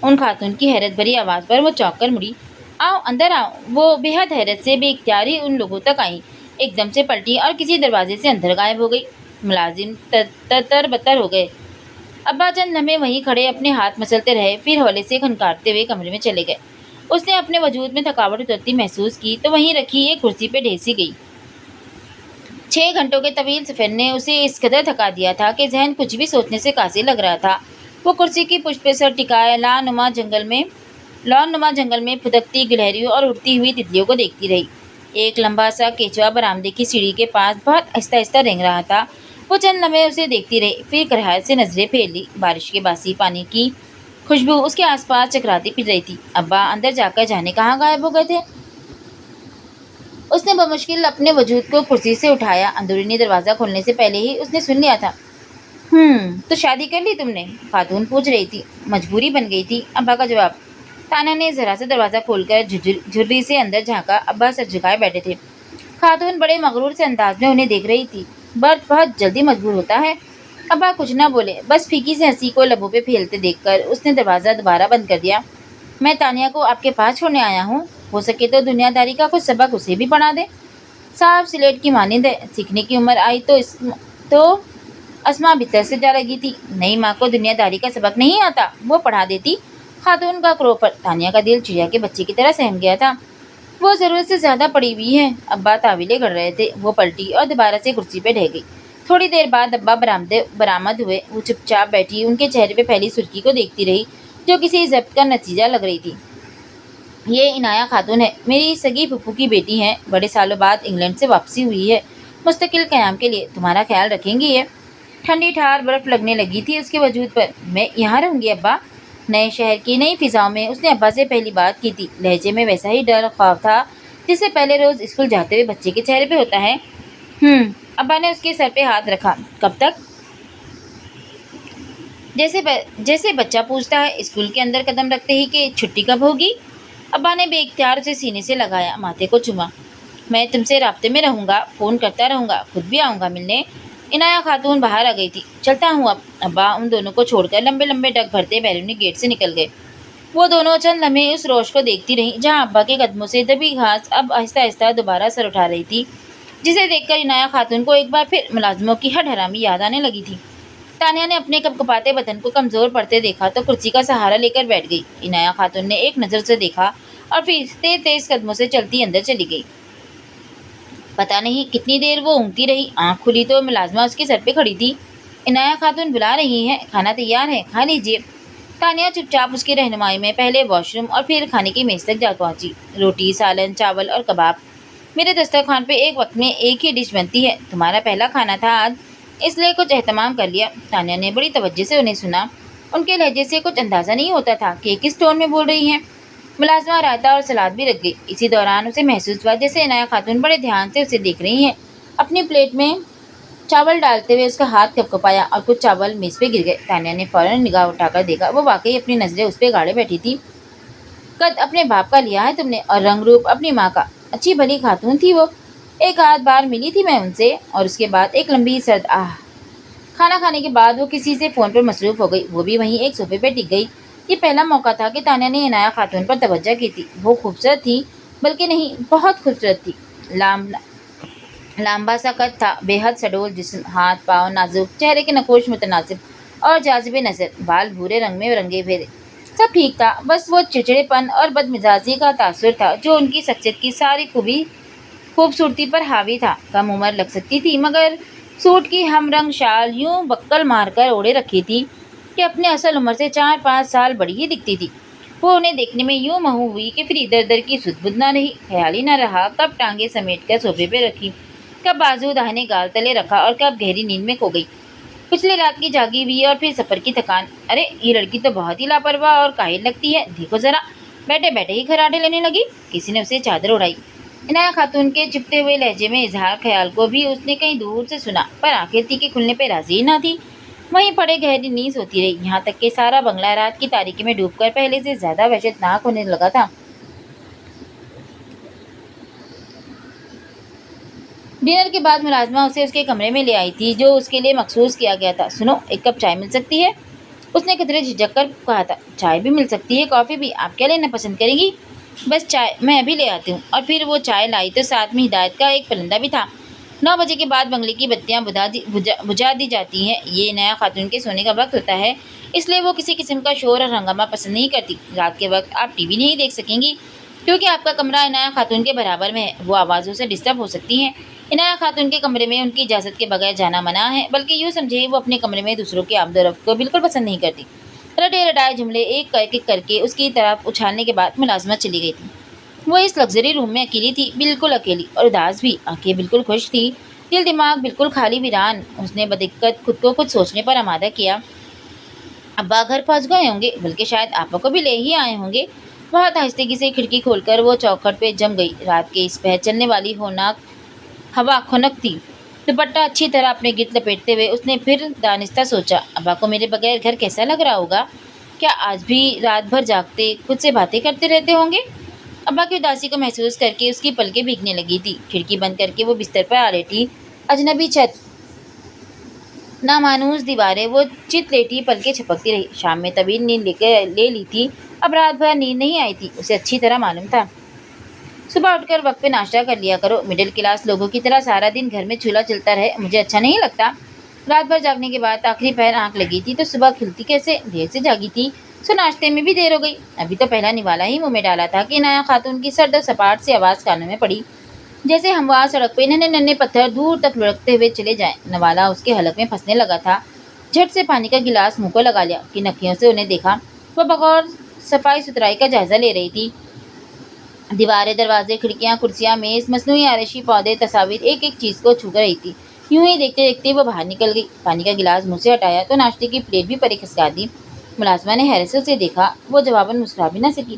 ان خاتون کی حیرت بھری آواز پر وہ چونک کر مڑی۔ آؤ اندر آؤ۔ وہ بے حد حیرت سے بے اختیاری ان لوگوں تک آئیں، ایک دم سے پلٹی اور کسی دروازے سے اندر غائب ہو گئی۔ ملازم تر بتر ہو گئے۔ ابا چند لمحے وہیں کھڑے اپنے ہاتھ مسلتے رہے، پھر ہولے سے کھنکارتے ہوئے کمرے میں چلے گئے۔ اس نے اپنے وجود میں تھکاوٹ اترتی محسوس کی تو وہیں رکھی ایک کرسی پہ ڈھیسی گئی۔ 6 گھنٹوں کے طویل سفر نے اسے اس قدر تھکا دیا تھا کہ ذہن کچھ بھی سوچنے سے قاصر لگ رہا تھا۔ وہ کرسی کی پشت پہ سر ٹکائے لان نما جنگل میں پھدکتی گلہریوں اور اڑتی ہوئی تتلیوں کو دیکھتی رہی۔ ایک لمبا سا کیچوا برآمدے کی سیڑھی کے پاس بہت آہستہ آہستہ رینگ رہا تھا۔ वो चंद लम्हे उसे देखती रही, फिर कराहत से नजरें फेर ली। बारिश के बासी पानी की खुशबू उसके आसपास चकराती फिर रही थी। अब्बा अंदर जाकर जाने कहाँ गायब हो गए थे। उसने बमुश्किल अपने वजूद को कुर्सी से उठाया। अंदरूनी दरवाजा खोलने से पहले ही उसने सुन लिया था। तो शादी कर ली तुमने? खातून पूछ रही थी। मजबूरी बन गई थी, अब्बा का जवाब। ताना ने जरा सा दरवाजा खोलकर झुर्री से अंदर झांका। अब्बा सर झुकाए बैठे थे। खातून बड़े मगरूर से अंदाज में उन्हें देख रही थी। बर्द बहुत जल्दी मजबूर होता है। अब्बा कुछ न बोले, बस फीकी से हंसी को लबों पे फैलते देखकर उसने दरवाज़ा दोबारा बंद कर दिया। मैं तानिया को आपके पास छोड़ने आया हूँ। हो सके तो दुनियादारी का कुछ सबक उसे भी पढ़ा दे। साहब सिलेट की मानिंद है। सीखने की उम्र आई तो अस्मा भीतर से जा लगी थी। नई माँ को दुनियादारी का सबक नहीं आता, वो पढ़ा देती। खातून का क्रोध पर तानिया का दिल चिड़िया के बच्चे की तरह सहम गया था। वो ज़रूरत से ज़्यादा पड़ी हुई है। अब्बा तावीले कर रहे थे। वो पलटी और दोबारा से कुर्सी पे ढह गई। थोड़ी देर बाद अब्बा बरामद हुए। वो चुपचाप बैठी उनके चेहरे पे फैली सुर्खी को देखती रही, जो किसी जब्त का नतीजा लग रही थी। ये इनाया खातून है, मेरी सगी फुप्पू की बेटी है। बड़े सालों बाद इंग्लैंड से वापसी हुई है, मुस्तकिल क़याम के लिए। तुम्हारा ख्याल रखेंगी ये? ठंडी ठार बर्फ़ लगने लगी थी उसके वजूद पर। मैं यहाँ रहूँगी अब्बा। नए शहर की नई फिजाओं में उसने अब्बा से पहली बात की थी। लहजे में वैसा ही डर खौफ था जिससे पहले रोज़ स्कूल जाते हुए बच्चे के चेहरे पे होता है। अब्बा ने उसके सर पे हाथ रखा। कब तक? जैसे बच्चा पूछता है स्कूल के अंदर कदम रखते ही कि छुट्टी कब होगी। अब्बा ने बेइख्तियार उसे सीने से लगाया, माथे को चूमा। मैं तुमसे राब्ते में रहूँगा, फ़ोन करता रहूँगा, खुद भी आऊँगा मिलने। इनाया खातून बाहर आ गई थी। चलता हूँ अब। अब्बा उन दोनों को छोड़कर लंबे लंबे डग भरते बैरूनी गेट से निकल गए। वो दोनों चंद लम्हे उस रोश को देखती रहीं जहाँ अब्बा के कदमों से दबी घास अब आहिस्ता आहिस्ता दोबारा सर उठा रही थी, जिसे देखकर इनाया खातून को एक बार फिर मुलाजमों की हड हरामी याद आने लगी थी। तानिया ने अपने कपकपाते बदन को कमज़ोर पड़ते देखा तो कुर्सी का सहारा लेकर बैठ गई। इनाया खातून ने एक नज़र से देखा और फिर तेज तेज कदमों से चलती अंदर चली गई। पता नहीं कितनी देर वो ऊँगती रही। आँख खुली तो मुलाजमा उसके सर पे खड़ी थी। इनाया खातून बुला रही हैं, खाना तैयार है, खा लीजिए। तानिया चुपचाप उसकी रहनुमाई में पहले वॉशरूम और फिर खाने की मेज़ तक जा पहुंची। रोटी, सालन, चावल और कबाब। मेरे दस्तरखान पे एक वक्त में एक ही डिश बनती है। तुम्हारा पहला खाना था आज, इसलिए कुछ एहतमाम कर लिया। तानिया ने बड़ी तवज्जो से उन्हें सुना। उनके लहजे से कुछ अंदाज़ा नहीं होता था कि किस टोन में बोल रही हैं। मुलाजमा रायता और सलाद भी रख गई। इसी दौरान उसे महसूस हुआ जैसे इनाया खातून बड़े ध्यान से उसे देख रही हैं। अपनी प्लेट में चावल डालते हुए उसका हाथ कपकपाया और कुछ चावल मेज़ पे गिर गए। तानिया ने फौरन निगाह उठाकर देखा। वो वाकई अपनी नज़रें उस पर गाड़े बैठी थी। कद अपने बाप का लिया है तुमने और रंग रूप अपनी माँ का। अच्छी भली खातून थी वो। एक आध बार मिली थी मैं उनसे और उसके बाद एक लंबी सर्द आह। खाना खाने के बाद वो किसी से फ़ोन पर मसरूफ़ हो गई, वो भी वहीं एक सोफे पे टिक गई। ये पहला मौका था कि तानिया ने इनाया खातून पर तवज्जो की थी। वो खूबसूरत थी, बल्कि नहीं बहुत खूबसूरत थी। लंबा सा कद था, बेहद सडोल जिस्म, हाथ पाँव नाजुक, चेहरे के नकोश मुतनासिब और जाज़िबे नज़र, बाल भूरे रंग में रंगे फेरे। सब ठीक था, बस वो चिड़चिड़ेपन और बदमिजाजी का तासुर था जो उनकी शख्सियत की सारी खूबसूरती पर हावी था। कम उम्र लग सकती थी, मगर सूट की हमरंग शाल यूं बक्कल मारकर ओढ़े रखी थी कि अपने असल उम्र से 4-5 साल बड़ी ही दिखती थी। वो उन्हें देखने में यूं महू हुई कि फिर इधर उधर की सुध-बुध न रही। ख्याल ही न रहा कब टांगे समेट कर सोफे पे रखी, कब बाजू दाहिने गाल तले रखा और कब गहरी नींद में खो गई। पिछली रात की जागी हुई और फिर सफ़र की थकान। अरे ये लड़की तो बहुत ही लापरवाह और काहिल लगती है, देखो ज़रा। बैठे बैठे ही खर्राटे लेने लगी। किसी ने उसे चादर उड़ाई। इनाया खातून के चिपते हुए लहजे में इजहार ख्याल को भी उसने कहीं दूर से सुना, पर आखिर थी कि खुलने पर राजी न थी। वहीं पड़े गहरी नींद सोती रही, यहाँ तक कि सारा बंगला रात की तारीकी में डूबकर पहले से ज़्यादा वहशतनाक होने लगा था। डिनर के बाद मुलाजमा उसे उसके कमरे में ले आई थी, जो उसके लिए मखसूस किया गया था। सुनो, एक कप चाय मिल सकती है? उसने कितने झिझक कर कहा था। चाय भी मिल सकती है, कॉफ़ी भी। आप क्या लेना पसंद करेंगी? बस चाय, मैं अभी ले आती हूँ। और फिर वो चाय लाई तो साथ में हिदायत का एक परिंदा भी था। 9 बजे के बाद बंगले की बत्तियाँ बुझा दी जाती हैं। ये नया खातून के सोने का वक्त होता है, इसलिए वो किसी किस्म का शोर और हंगामा पसंद नहीं करती। रात के वक्त आप टीवी नहीं देख सकेंगी क्योंकि आपका कमरा इनाया खातून के बराबर में है। वो आवाज़ों से डिस्टर्ब हो सकती हैं। इनाया खातून के कमरे में उनकी इजाज़त के बगैर जाना मना है, बल्कि यूँ समझे वो अपने कमरे में दूसरों की आमदोरफ्त को बिल्कुल पसंद नहीं करती। रटे रटाए जुमले एक एक करके उसकी तरफ उछालने के बाद मुलाजमत चली गई थी। वो इस लग्जरी रूम में अकेली थी, बिल्कुल अकेली और उदास भी। आंखें बिल्कुल खुश थी, دل دماغ بالکل خالی ویران۔ اس نے بدقت خود کو کچھ سوچنے پر آمادہ کیا۔ ابا گھر پہنچ گئے ہوں گے، بلکہ شاید آپا کو بھی لے ہی آئے ہوں گے۔ بہت آہستگی سے کھڑکی کھول کر وہ چوکھٹ پہ جم گئی۔ رات کے اس پہر چلنے والی ہوناک ہوا خنک تھی۔ دوپٹہ اچھی طرح اپنے گرد لپیٹتے ہوئے اس نے پھر دانستہ سوچا، ابا کو میرے بغیر گھر کیسا لگ رہا ہوگا؟ کیا آج بھی رات بھر جاگتے خود سے باتیں کرتے رہتے ہوں گے؟ ابا کی اداسی کو محسوس کر کے اس کی پلکیں بھیگنے لگی تھی۔ کھڑکی بند کر کے وہ بستر پر آ لیٹی۔ اجنبی چھت، نامانوس دیواریں، وہ چت لیٹی پلکیں چھپکتی رہی۔ شام میں طویل نیند لے لی تھی، اب رات بھر نیند نہیں آئی تھی، اسے اچھی طرح معلوم تھا۔ صبح اٹھ کر وقت پہ ناشتہ کر لیا کرو، مڈل کلاس لوگوں کی طرح سارا دن گھر میں چولہا چلتا رہے مجھے اچھا نہیں لگتا۔ رات بھر جاگنے کے بعد آخری پہر آنکھ لگی تھی تو صبح کھلتی کیسے؟ دیر سے جاگی تھی، سو ناشتے میں بھی دیر ہو گئی۔ ابھی تو پہلا نوالا ہی منہ میں ڈالا تھا کہ عنایہ خاتون کی سرد و سپاٹ سی آواز کانوں میں پڑی، جیسے ہموار سڑک پہ ننھے ننھے پتھر دور تک لڑکتے ہوئے چلے جائیں۔ نوالا اس کے حلق میں پھنسنے لگا تھا۔ جھٹ سے پانی کا گلاس منہ کو لگا لیا کہ نکیوں سے انہیں دیکھا۔ وہ بغور صفائی ستھرائی کا جائزہ لے رہی تھی۔ دیواریں، دروازے، کھڑکیاں، کرسیاں، میز، مصنوعی آرائشی پودے، تصاویر ایک ایک چیز کو چھو کر رہی تھی۔ یوں ہی دیکھتے دیکھتے وہ باہر نکل گئی۔ پانی کا گلاس منہ سے ہٹایا تو ناشتے کی پلیٹ بھی پرے کھسکا دی۔ ملازمہ نے حیرت سے اسے دیکھا، وہ جواباً مسکرا بھی نہ سکی۔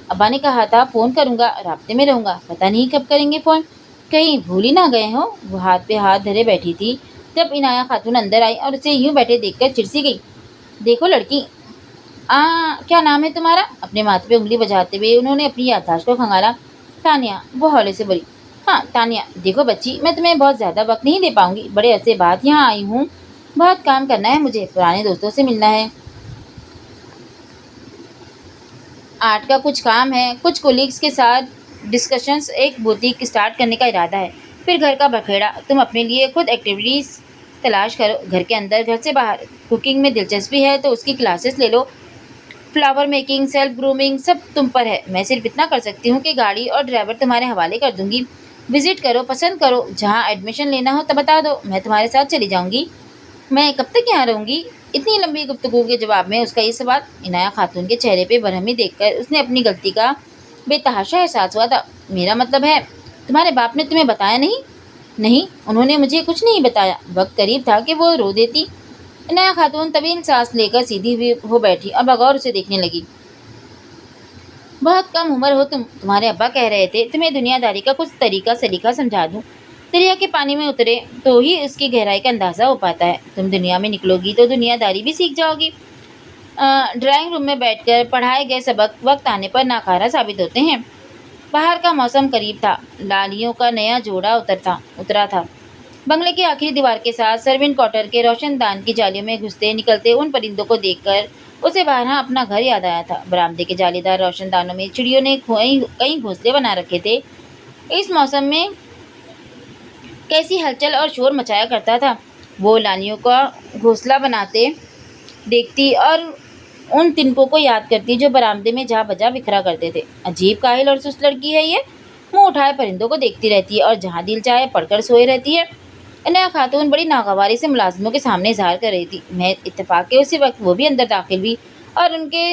ابا نے کہا تھا فون کروں گا، رابطے میں رہوں گا، پتہ نہیں کب کریں گے فون، کہیں بھول ہی نہ گئے ہوں۔ وہ ہاتھ پہ ہاتھ دھرے بیٹھی تھی جب عنایہ خاتون اندر آئی اور اسے یوں بیٹھے دیکھ کر چرسی گئی۔ دیکھو لڑکی، کیا نام ہے تمہارا؟ اپنے ماتھے پہ انگلی بجاتے ہوئے انہوں نے اپنی یادداشت کو کھنگالا۔ تانیہ، وہ ہولے سے بولی۔ ہاں تانیہ، دیکھو بچی، میں تمہیں بہت زیادہ وقت نہیں دے پاؤں گی، بڑے عرصے بعد یہاں آئی ہوں، بہت کام کرنا ہے مجھے، پرانے دوستوں سے ملنا ہے، آرٹ کا کچھ کام ہے، کچھ کولیگز کے ساتھ ڈسکشنز، ایک بوتیک اسٹارٹ کرنے کا ارادہ ہے، پھر گھر کا بکھیڑا، تم اپنے لیے خود ایکٹیویٹیز تلاش کرو، گھر کے اندر گھر سے باہر، کوکنگ میں دلچسپی ہے تو اس کی کلاسز لے لو، فلاور میکنگ، سیلف گرومنگ، سب تم پر ہے، میں صرف اتنا کر سکتی ہوں کہ گاڑی اور ڈرائیور تمہارے حوالے کر دوں گی، وزٹ کرو، پسند کرو، جہاں ایڈمیشن لینا ہو تب بتا دو، میں تمہارے ساتھ چلی جاؤں گی۔ میں کب تک یہاں رہوں گی؟ اتنی لمبی گفتگو کے جواب میں اس کا یہ سوال، عنایہ خاتون کے چہرے پہ برہمی دیکھ کر اس نے اپنی غلطی کا بے تحاشا احساس ہوا تھا۔ میرا مطلب ہے، تمہارے باپ نے تمہیں بتایا نہیں؟ نہیں، انہوں نے مجھے کچھ نہیں بتایا۔ وقت قریب تھا کہ وہ رو دیتی۔ عنایہ خاتون طویل سانس لے کر سیدھی ہوئی ہو بیٹھی اور بغور اسے دیکھنے لگی۔ بہت کم عمر ہو تم، تمہارے ابا کہہ رہے تھے تمہیں دنیا داری کا کچھ طریقہ سلیقہ سمجھا دوں، دریا کے پانی میں اترے تو ہی اس کی گہرائی کا اندازہ ہو پاتا ہے، تم دنیا میں نکلو گی تو دنیا داری بھی سیکھ جاؤ گی۔ ڈرائنگ روم میں بیٹھ کر پڑھائے گئے سبق وقت آنے پر ناکارہ ثابت ہوتے ہیں۔ باہر کا موسم قریب تھا، لالیوں کا نیا جوڑا اترا تھا۔ بنگلے کی آخری دیوار کے ساتھ سروینٹ کوارٹر کے روشن دان کی جالیوں میں گھستے نکلتے ان پرندوں کو دیکھ کر اسے بارہا اپنا گھر یاد آیا تھا۔ برآمدے کے جالی دار روشن دانوں میں چڑیوں نے کئی گھونسلے بنا رکھے تھے۔ اس موسم میں کیسی ہلچل اور شور مچایا کرتا تھا۔ وہ لالیوں کا گھونسلہ بناتے دیکھتی اور ان تنکوں کو یاد کرتی جو برآمدے میں جا بجا بکھرا کرتے تھے۔ عجیب کاہل اور سست لڑکی ہے یہ، منہ اٹھائے پرندوں کو دیکھتی رہتی ہے اور جہاں دل چاہے پڑھ کر سوئے رہتی ہے۔ عنایہ خاتون بڑی ناگواری سے ملازموں کے سامنے اظہار کر رہی تھی۔ محض اتفاق کے اسی وقت وہ بھی اندر داخل ہوئی اور ان کے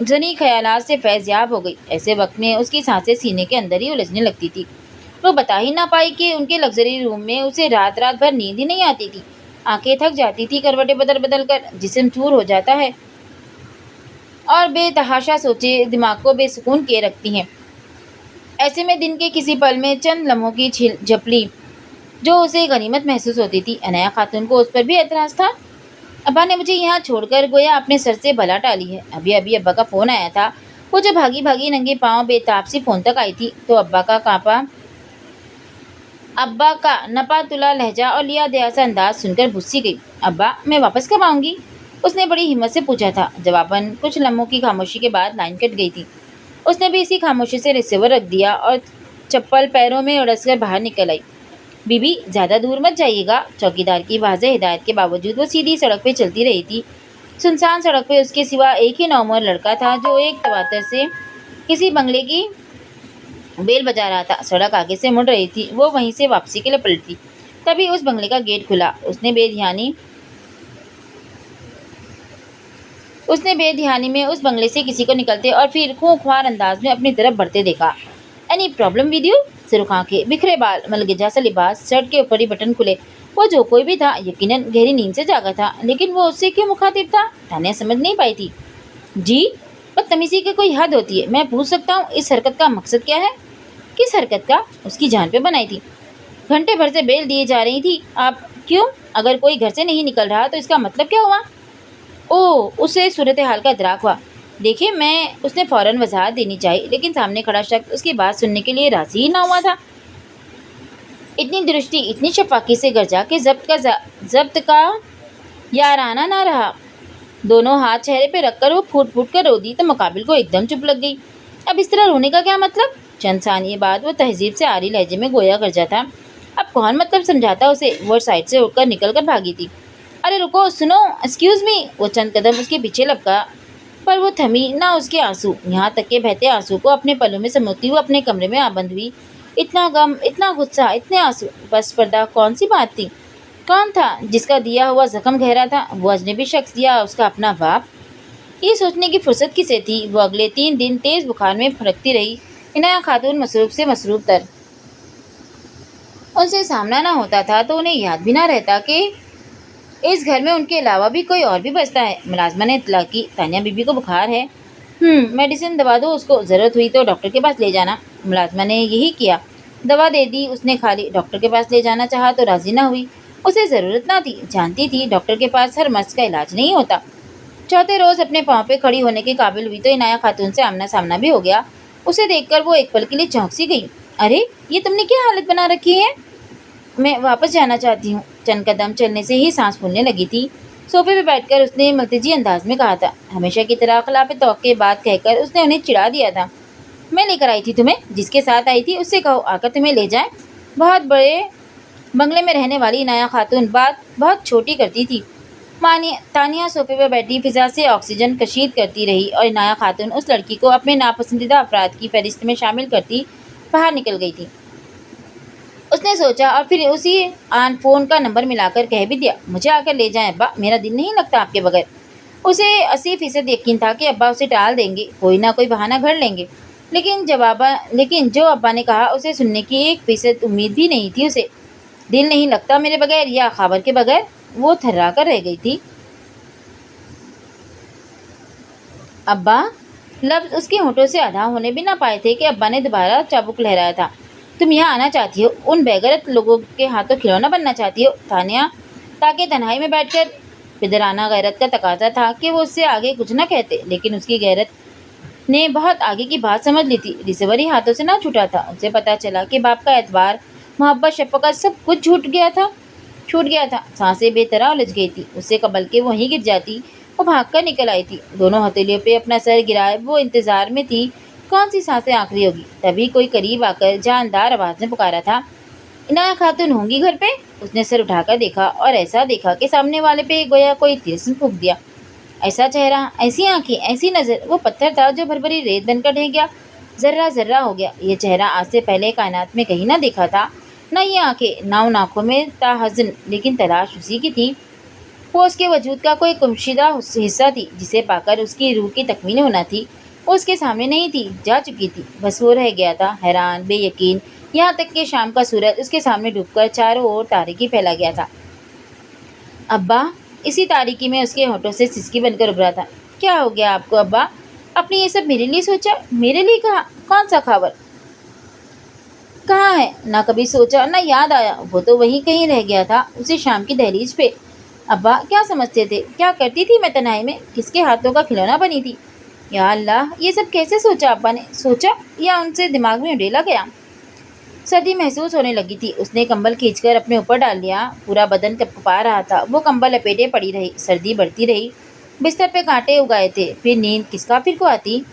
ذہنی خیالات سے فیض یاب ہو گئی۔ ایسے وقت میں اس کی سانسیں سینے کے اندر ہی الجھنے لگتی تھی۔ وہ بتا ہی نہ پائی کہ ان کے لگژری روم میں اسے رات بھر نیند ہی نہیں آتی تھی، آنکھیں تھک جاتی تھی کروٹیں بدل بدل کر، جسم چور ہو جاتا ہے اور بے تحاشا سوچیں دماغ کو بے سکون کیے رکھتی ہیں۔ ایسے میں دن کے کسی پل میں چند لمحوں کی جھپلی جو اسے غنیمت محسوس ہوتی تھی، عنایہ خاتون کو اس پر بھی اعتراض تھا۔ ابا نے مجھے یہاں چھوڑ کر گویا اپنے سر سے بلا ٹالی ہے، ابھی ابا کا فون آیا تھا۔ وہ جو بھاگی بھاگی ننگے پاؤں بے تاب سی فون تک آئی تھی تو ابا کا نپا تلا لہجہ اور لیا دیا سا انداز سن کر بھسی گئی۔ ابا، میں واپس کب آؤں گی؟ اس نے بڑی ہمت سے پوچھا تھا۔ جواباً کچھ لمحوں کی خاموشی کے بعد لائن کٹ گئی تھی۔ اس نے بھی اسی خاموشی سے ریسیور رکھ دیا اور چپل پیروں میں اڑس کر باہر نکل آئی۔ بی بی، زیادہ دور مت جائیے گا۔ چوکیدار کی واضح ہدایت کے باوجود وہ سیدھی سڑک پہ چلتی رہی تھی۔ سنسان سڑک پہ اس کے سوا ایک ہی نوعمر لڑکا تھا جو ایک تواتر سے کسی بنگلے کی بیل بجا رہا تھا۔ سڑک آگے سے مڑ رہی تھی، وہ وہیں سے واپسی کے لیے پلٹی، تبھی اس بنگلے کا گیٹ کھلا۔ اس نے بے دھیانی میں اس بنگلے سے کسی کو نکلتے اور پھر خونخوار انداز میں اپنی طرف بڑھتے دیکھا۔ Any problem with you? सुर्ख आंखें, बिखरे बाल, मलगजा सा लिबास, शर्ट के ऊपर ही बटन खुले। वो जो कोई भी था यकीनन गहरी नींद से जागा था, लेकिन वो उससे क्यों मुखातिब था तानिया समझ नहीं पाई थी। जी, बदतमीजी की कोई हद होती है, मैं पूछ सकता हूँ इस हरकत का मकसद क्या है? किस हरकत का? उसकी जान पे बनाई थी। घंटे भर से बेल दिए जा रही थी आप। क्यों? अगर कोई घर से नहीं निकल रहा तो इसका मतलब क्या हुआ? ओह, उसे सूरत हाल का इदराक हुआ। देखिए, मैं उसने फौरन वजाहत देनी चाहिए, लेकिन सामने खड़ा शख्स उसकी बात सुनने के लिए राजी ही ना हुआ था। इतनी दृष्टि, इतनी शफाकी से गरजा के जब्त का याराना ना रहा। दोनों हाथ चेहरे पे रखकर वो फूट फूट कर रो दी तो मुकाबिल को एकदम चुप लग गई। अब इस तरह रोने का क्या मतलब? चंद सानिये बाद वो तहजीब से आरी लहजे में गोया गरजा था। अब कौन मतलब समझाता उसे? वो साइड से उठकर निकल कर भागी थी। अरे रुको, सुनो, एक्सक्यूज मी। वो चंद कदम उसके पीछे लपका, पर वो थमी ना उसके आंसू। यहाँ तक के बहते आंसू को अपने पलों में समेटती हुई अपने कमरे में आ बंद हुई। इतना गम, इतना गुस्सा, इतने आंसू, बस पर्दा कौन सी बात थी? कौन था जिसका दिया हुआ जख्म गहरा था? वो अजनबी शख्स या उसका अपना बाप? ये सोचने की फुर्सत किसे थी? वो अगले 3 दिन तेज बुखार में फड़कती रही। इनाया खातून मसरूफ से मसरूफ तर। उनसे सामना ना होता था तो उन्हें याद भी ना रहता कि इस घर में उनके अलावा भी कोई और भी बचता है। मुलाजमा ने इतला की, तानिया बीबी को बुखार है। मेडिसिन दवा दो उसको, ज़रूरत हुई तो डॉक्टर के पास ले जाना। मुलाजमा ने यही किया, दवा दे दी उसने खाली। डॉक्टर के पास ले जाना चाहा तो राजी ना हुई। उसे ज़रूरत ना थी, जानती थी डॉक्टर के पास हर मर्ज का इलाज नहीं होता। चौथे रोज़ अपने पाँव पे खड़ी होने के काबिल हुई तो इनाया खातून से आमना सामना भी हो गया। उसे देखकर वो एक पल के लिए चौंक सी गई। अरे, ये तुमने क्या हालत बना रखी है? मैं वापस जाना चाहती हूँ। चंद कदम चलने से ही सांस फूलने लगी थी। सोफे पे बैठकर उसने मुल्तजी अंदाज में कहा था। हमेशा की तरह खिलाफ तौक़े बात कहकर उसने उन्हें चिढ़ा दिया था। मैं लेकर आई थी तुम्हें, जिसके साथ आई थी उससे कहो आकर तुम्हें ले जाए। बहुत बड़े बंगले में रहने वाली इनाया खातून बात बहुत छोटी करती थी। तानिया सोफे पर बैठी फिजा से ऑक्सीजन कशीद करती रही और इनाया खातून उस लड़की को अपने नापसंदीदा अफराद की फहरिस्त में शामिल करती बाहर निकल गई थी। उसने सोचा और फिर उसी आन फ़ोन का नंबर मिलाकर कह भी दिया, मुझे आकर ले जाएं अब्बा, मेरा दिल नहीं लगता आपके बगैर। उसे 80% यकीन था कि अब्बा उसे टाल देंगे, कोई ना कोई बहाना घड़ लेंगे। लेकिन जो अब्बा ने कहा उसे सुनने की 1% उम्मीद भी नहीं थी उसे। दिल नहीं लगता मेरे बगैर या खबर के बगैर? वो थर्रा कर रह गई थी। अब्बा, लफ्ज़ उसके होठों से अदा होने भी ना पाए थे कि अब्बा ने दोबारा चाबुक लहराया था। तुम यहाँ आना चाहती हो? उन बेगैरत लोगों के हाथों खिलौना बनना चाहती हो तानिया? ताकि तन्हाई में बैठकर पिदराना गैरत का तकाजा था कि वो उससे आगे कुछ न कहते, लेकिन उसकी गैरत ने बहुत आगे की बात समझ ली थी। रिसीवर ही हाथों से ना छूटा था। उसे पता चला कि बाप का एतबार, मोहब्बत, शफ़क़त सब कुछ छूट गया था। सांसें बेतरह उलझ गई थी। उससे कबल के वहीं गिर जाती। वो भागकर निकल आई थी, दोनों हथेलियों पे अपना सर गिराए वो इंतज़ार में थी कौन सी सांसें आखिरी होगी। तभी कोई करीब आकर जानदार आवाज़ ने पुकारा था, इनाया खातून होंगी घर पे? उसने सर उठाकर देखा और ऐसा देखा कि सामने वाले पे गोया कोई तिरस्म फूंक दिया। ऐसा चेहरा, ऐसी आंखें, ऐसी नज़र, वो पत्थर था जो भरभरी रेत बनकर ढह गया, जर्रा जर्रा हो गया। ये चेहरा आज से पहले कायनात में कहीं ना देखा था। न ये आंखें, ना उन आँखों में ताहज़न, लेकिन तलाश उसी की थी। वो उसके वजूद का कोई गुमशुदा हिस्सा थी जिसे पाकर उसकी रूह की तकमील होना थी। वो उसके सामने नहीं थी, जा चुकी थी। बस वो रह गया था, हैरान, बेयकीन, यहाँ तक कि शाम का सूरज उसके सामने डूबकर चारों ओर तारीकी फैला गया था। अब्बा, इसी तारीकी में उसके होठों से सिसकी बनकर उभरा था। क्या हो गया आपको अब्बा? आपने ये सब मेरे लिए सोचा? मेरे लिए कहा? कौन सा खबर? कहाँ है? ना कभी सोचा, ना याद आया। वो तो वहीं कहीं रह गया था, उसी शाम की दहलीज पे। अब्बा, क्या समझते थे? क्या करती थी मैं तन्हाई में? किसके हाथों का खिलौना बनी थी? या अल्लाह, ये सब कैसे सोचा अब्बा ने? सोचा या उनसे दिमाग में उड़ेला गया? सर्दी महसूस होने लगी थी। उसने कंबल खींचकर अपने ऊपर डाल लिया। पूरा बदन कँपा रहा था। वो कंबल लपेटे पड़ी रही। सर्दी बढ़ती रही। बिस्तर पे कांटे उगाए थे। फिर नींद किसका फिर को आती।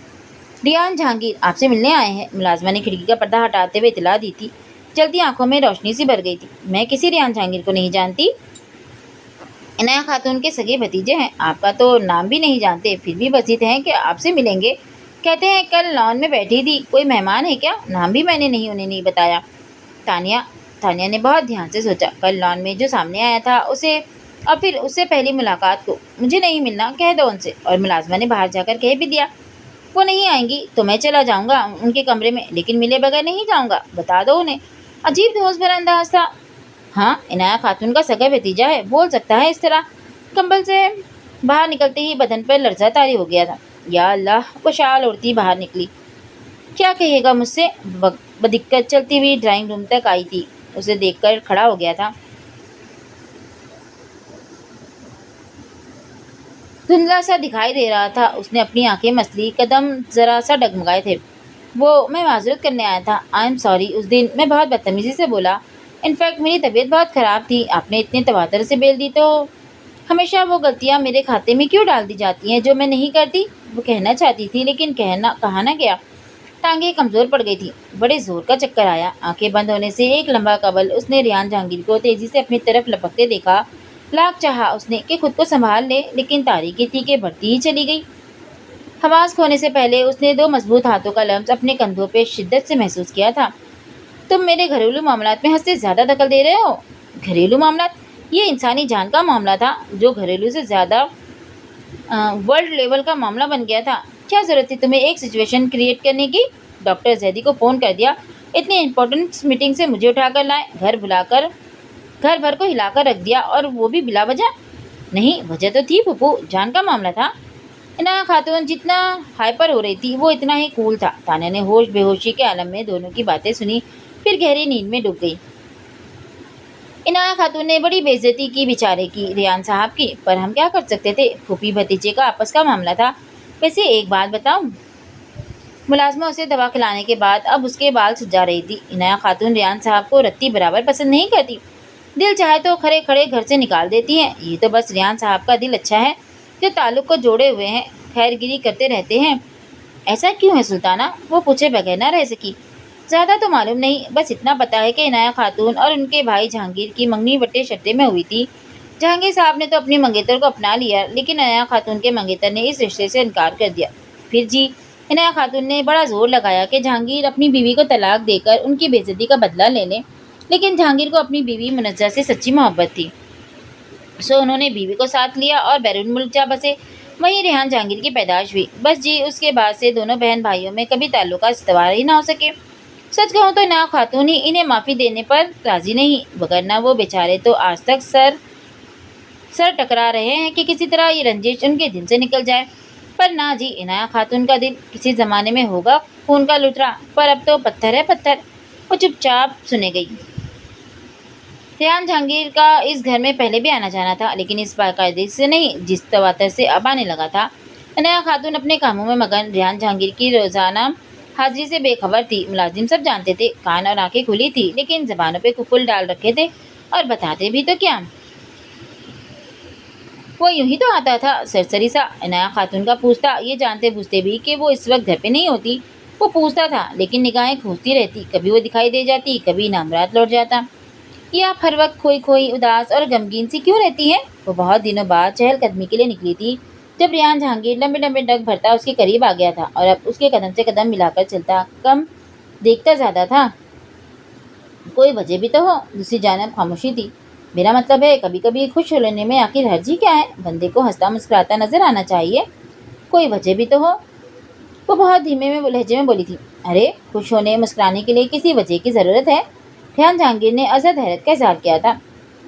रियान जहांगीर आपसे मिलने आए हैं, मुलाजमा ने खिड़की का पर्दा हटाते हुए इतला दी थी। जल्दी आंखों में रोशनी सी भर गई थी। मैं किसी रियान जहांगीर को नहीं जानती। इनाया खातून के सगे भतीजे हैं। आपका तो नाम भी नहीं जानते, फिर भी बसीत हैं कि आपसे मिलेंगे। कहते हैं कल लॉन में बैठी थी। कोई मेहमान है क्या? नाम भी मैंने उन्हें नहीं बताया। तानिया ने बहुत ध्यान से सोचा। कल लॉन में जो सामने आया था उसे, और फिर उससे पहली मुलाकात को। मुझे नहीं मिलना, कह दो उनसे। और मुलाजमा ने बाहर जाकर कह भी दिया। वो नहीं आएंगी तो मैं चला जाऊंगा उनके कमरे में, लेकिन मिले बगैर नहीं जाऊंगा, बता दो उन्हें। अजीब दोस्त भरा अंदाज था। हाँ, इनाया खातून का सगा भतीजा है, बोल सकता है इस तरह। कंबल से बाहर निकलते ही बदन पर लर्जा तारी हो गया था। या अल्लाह, वो शाल ओढ़ती बाहर निकली। क्या कहिएगा मुझसे, बदिक्कत चलती हुई ड्राइंग रूम तक आई थी। उसे देखकर खड़ा हो गया था। धुंधला सा दिखाई दे रहा था। उसने अपनी आंखें मसली, कदम जरा सा डगमगाए थे। वो, मैं माजरत करने आया था। आई एम सॉरी, उस दिन मैं बहुत बदतमीजी से बोला। इनफैक्ट मेरी तबीयत बहुत ख़राब थी। आपने इतने तवातर से बेल दी तो हमेशा वो गलतियाँ मेरे खाते में क्यों डाल दी जाती हैं जो मैं नहीं करती। वो कहना चाहती थी लेकिन कहा ना गया। टांगें कमज़ोर पड़ गई थी। बड़े ज़ोर का चक्कर आया। आंखें बंद होने से एक लंबा कबल उसने रियान जहांगीर को तेज़ी से अपनी तरफ लपकते देखा। लाख चाहा उसने कि खुद को संभाल ले, लेकिन तारीकी थी कि बढ़ती ही चली गई। हवास खोने से पहले उसने दो मजबूत हाथों का लम्स अपने कंधों पे शिद्दत से महसूस किया था। तुम मेरे घरेलू मामलात में हद से ज़्यादा दखल दे रहे हो। घरेलू मामलात? ये इंसानी जान का मामला था जो घरेलू से ज़्यादा वर्ल्ड लेवल का मामला बन गया था। क्या ज़रूरत थी तुम्हें एक सिचुएशन क्रिएट करने की? डॉक्टर जैदी को फ़ोन कर दिया। इतनी इंपॉर्टेंट मीटिंग से मुझे उठाकर लाए, घर भर को हिलाकर रख दिया, और वो भी बिला वजह। नहीं, वजह तो थी फूफू, जान का मामला था। इनाया खातून जितना हाइपर हो रही थी वो इतना ही कूल था। तान्या ने होश बेहोशी के आलम में दोनों की बातें सुनी, फिर गहरी नींद में डूब गई। इनाया खातून ने बड़ी बेइज्जती की बेचारे की, रियान साहब की, पर हम क्या कर सकते थे। फूफी भतीजे का आपस का मामला था। वैसे एक बात बताऊं, मुलाजमा उसे दवा खिलाने के बाद अब उसके बाल सुजा रही थी। इनाया खातून रियान साहब को रत्ती बराबर पसंद नहीं करती। दिल चाहे तो खड़े खड़े घर से निकाल देती हैं। ये तो बस रियान साहब का दिल अच्छा है जो ताल्लुक को जोड़े हुए हैं, खैरगिरी करते रहते हैं। ऐसा क्यों है सुल्ताना? वो पूछे बगैर न रह सकी। ज़्यादा तो मालूम नहीं, बस इतना पता है कि इनाया खातून और उनके भाई जहांगीर की मंगनी बट्टे शट्टे में हुई थी। जहांगीर साहब ने तो अपनी मंगेतर को अपना लिया, लेकिन इनाया खातून के मंगेतर ने इस रिश्ते से इनकार कर दिया। फिर जी, इनाया खातून ने बड़ा जोर लगाया कि जहांगीर अपनी बीवी को तलाक देकर उनकी बेइज्जती का बदला ले लें, लेकिन जहांगीर को अपनी बीवी मुनज्जा से सच्ची मोहब्बत थी। सो उन्होंने बीवी को साथ लिया और बैरून मुल्क जा बसे। वहीं रेहान जहांगीर की पैदाश हुई। बस जी, उसके बाद से दोनों बहन भाइयों में कभी ताल्लुकात इस्तवार ही ना हो सके। सच कहूँ तो ना खातून ही इन्हें माफ़ी देने पर राजी नहीं, वगरना वो बेचारे तो आज तक सर सर टकरा रहे हैं कि किसी तरह ये रंजिश उनके दिल से निकल जाए। पर ना जी, इनाया खातून का दिल किसी ज़माने में होगा खून का लुटरा, पर अब तो पत्थर है पत्थर। वो चुपचाप सुने गई। रेहान जहांगीर का इस घर में पहले भी आना जाना था, लेकिन इस बाकायदे से नहीं जिस तवातर से अब आने लगा था। इनाया खातून अपने कामों में मगन, रेहान जहांगीर की रोज़ाना हाजिरी से बेखबर थी। मुलाजिम सब जानते थे, कान और आंखें खुली थी, लेकिन जबानों पे कुफुल डाल रखे थे, और बताते भी तो क्या। वो यूं ही तो आता था सरसरी सा। इनाया खातून का पूछता, ये जानते बूझते भी कि वो इस वक्त घर पे नहीं होती। वो पूछता था, लेकिन निगाहें खोजती रहती। कभी वो दिखाई दे जाती, कभी नामरात लौट जाता। ये आप हर वक्त खोई खोई, उदास और गमगीन सी क्यों रहती हैं? वो बहुत दिनों बाद चहलकदमी के लिए निकली थी, जब रेहान जहांगीर लंबे लंबे डग भरता उसके करीब आ गया था, और अब उसके कदम से कदम मिलाकर चलता कम, देखता ज़्यादा था। कोई वजह भी तो हो। दूसरी जानब खामोशी थी। मेरा मतलब है, कभी कभी खुश होने में आखिर हर्जी क्या है? बंदे को हंसता मुस्कुराता नजर आना चाहिए। कोई वजह भी तो हो। वो बहुत धीमे में लहजे में बोली थी। अरे, खुश होने मुस्कुराने के लिए किसी वजह की ज़रूरत है? रेहान जहांगीर ने अजद हैरत का इजहार किया था।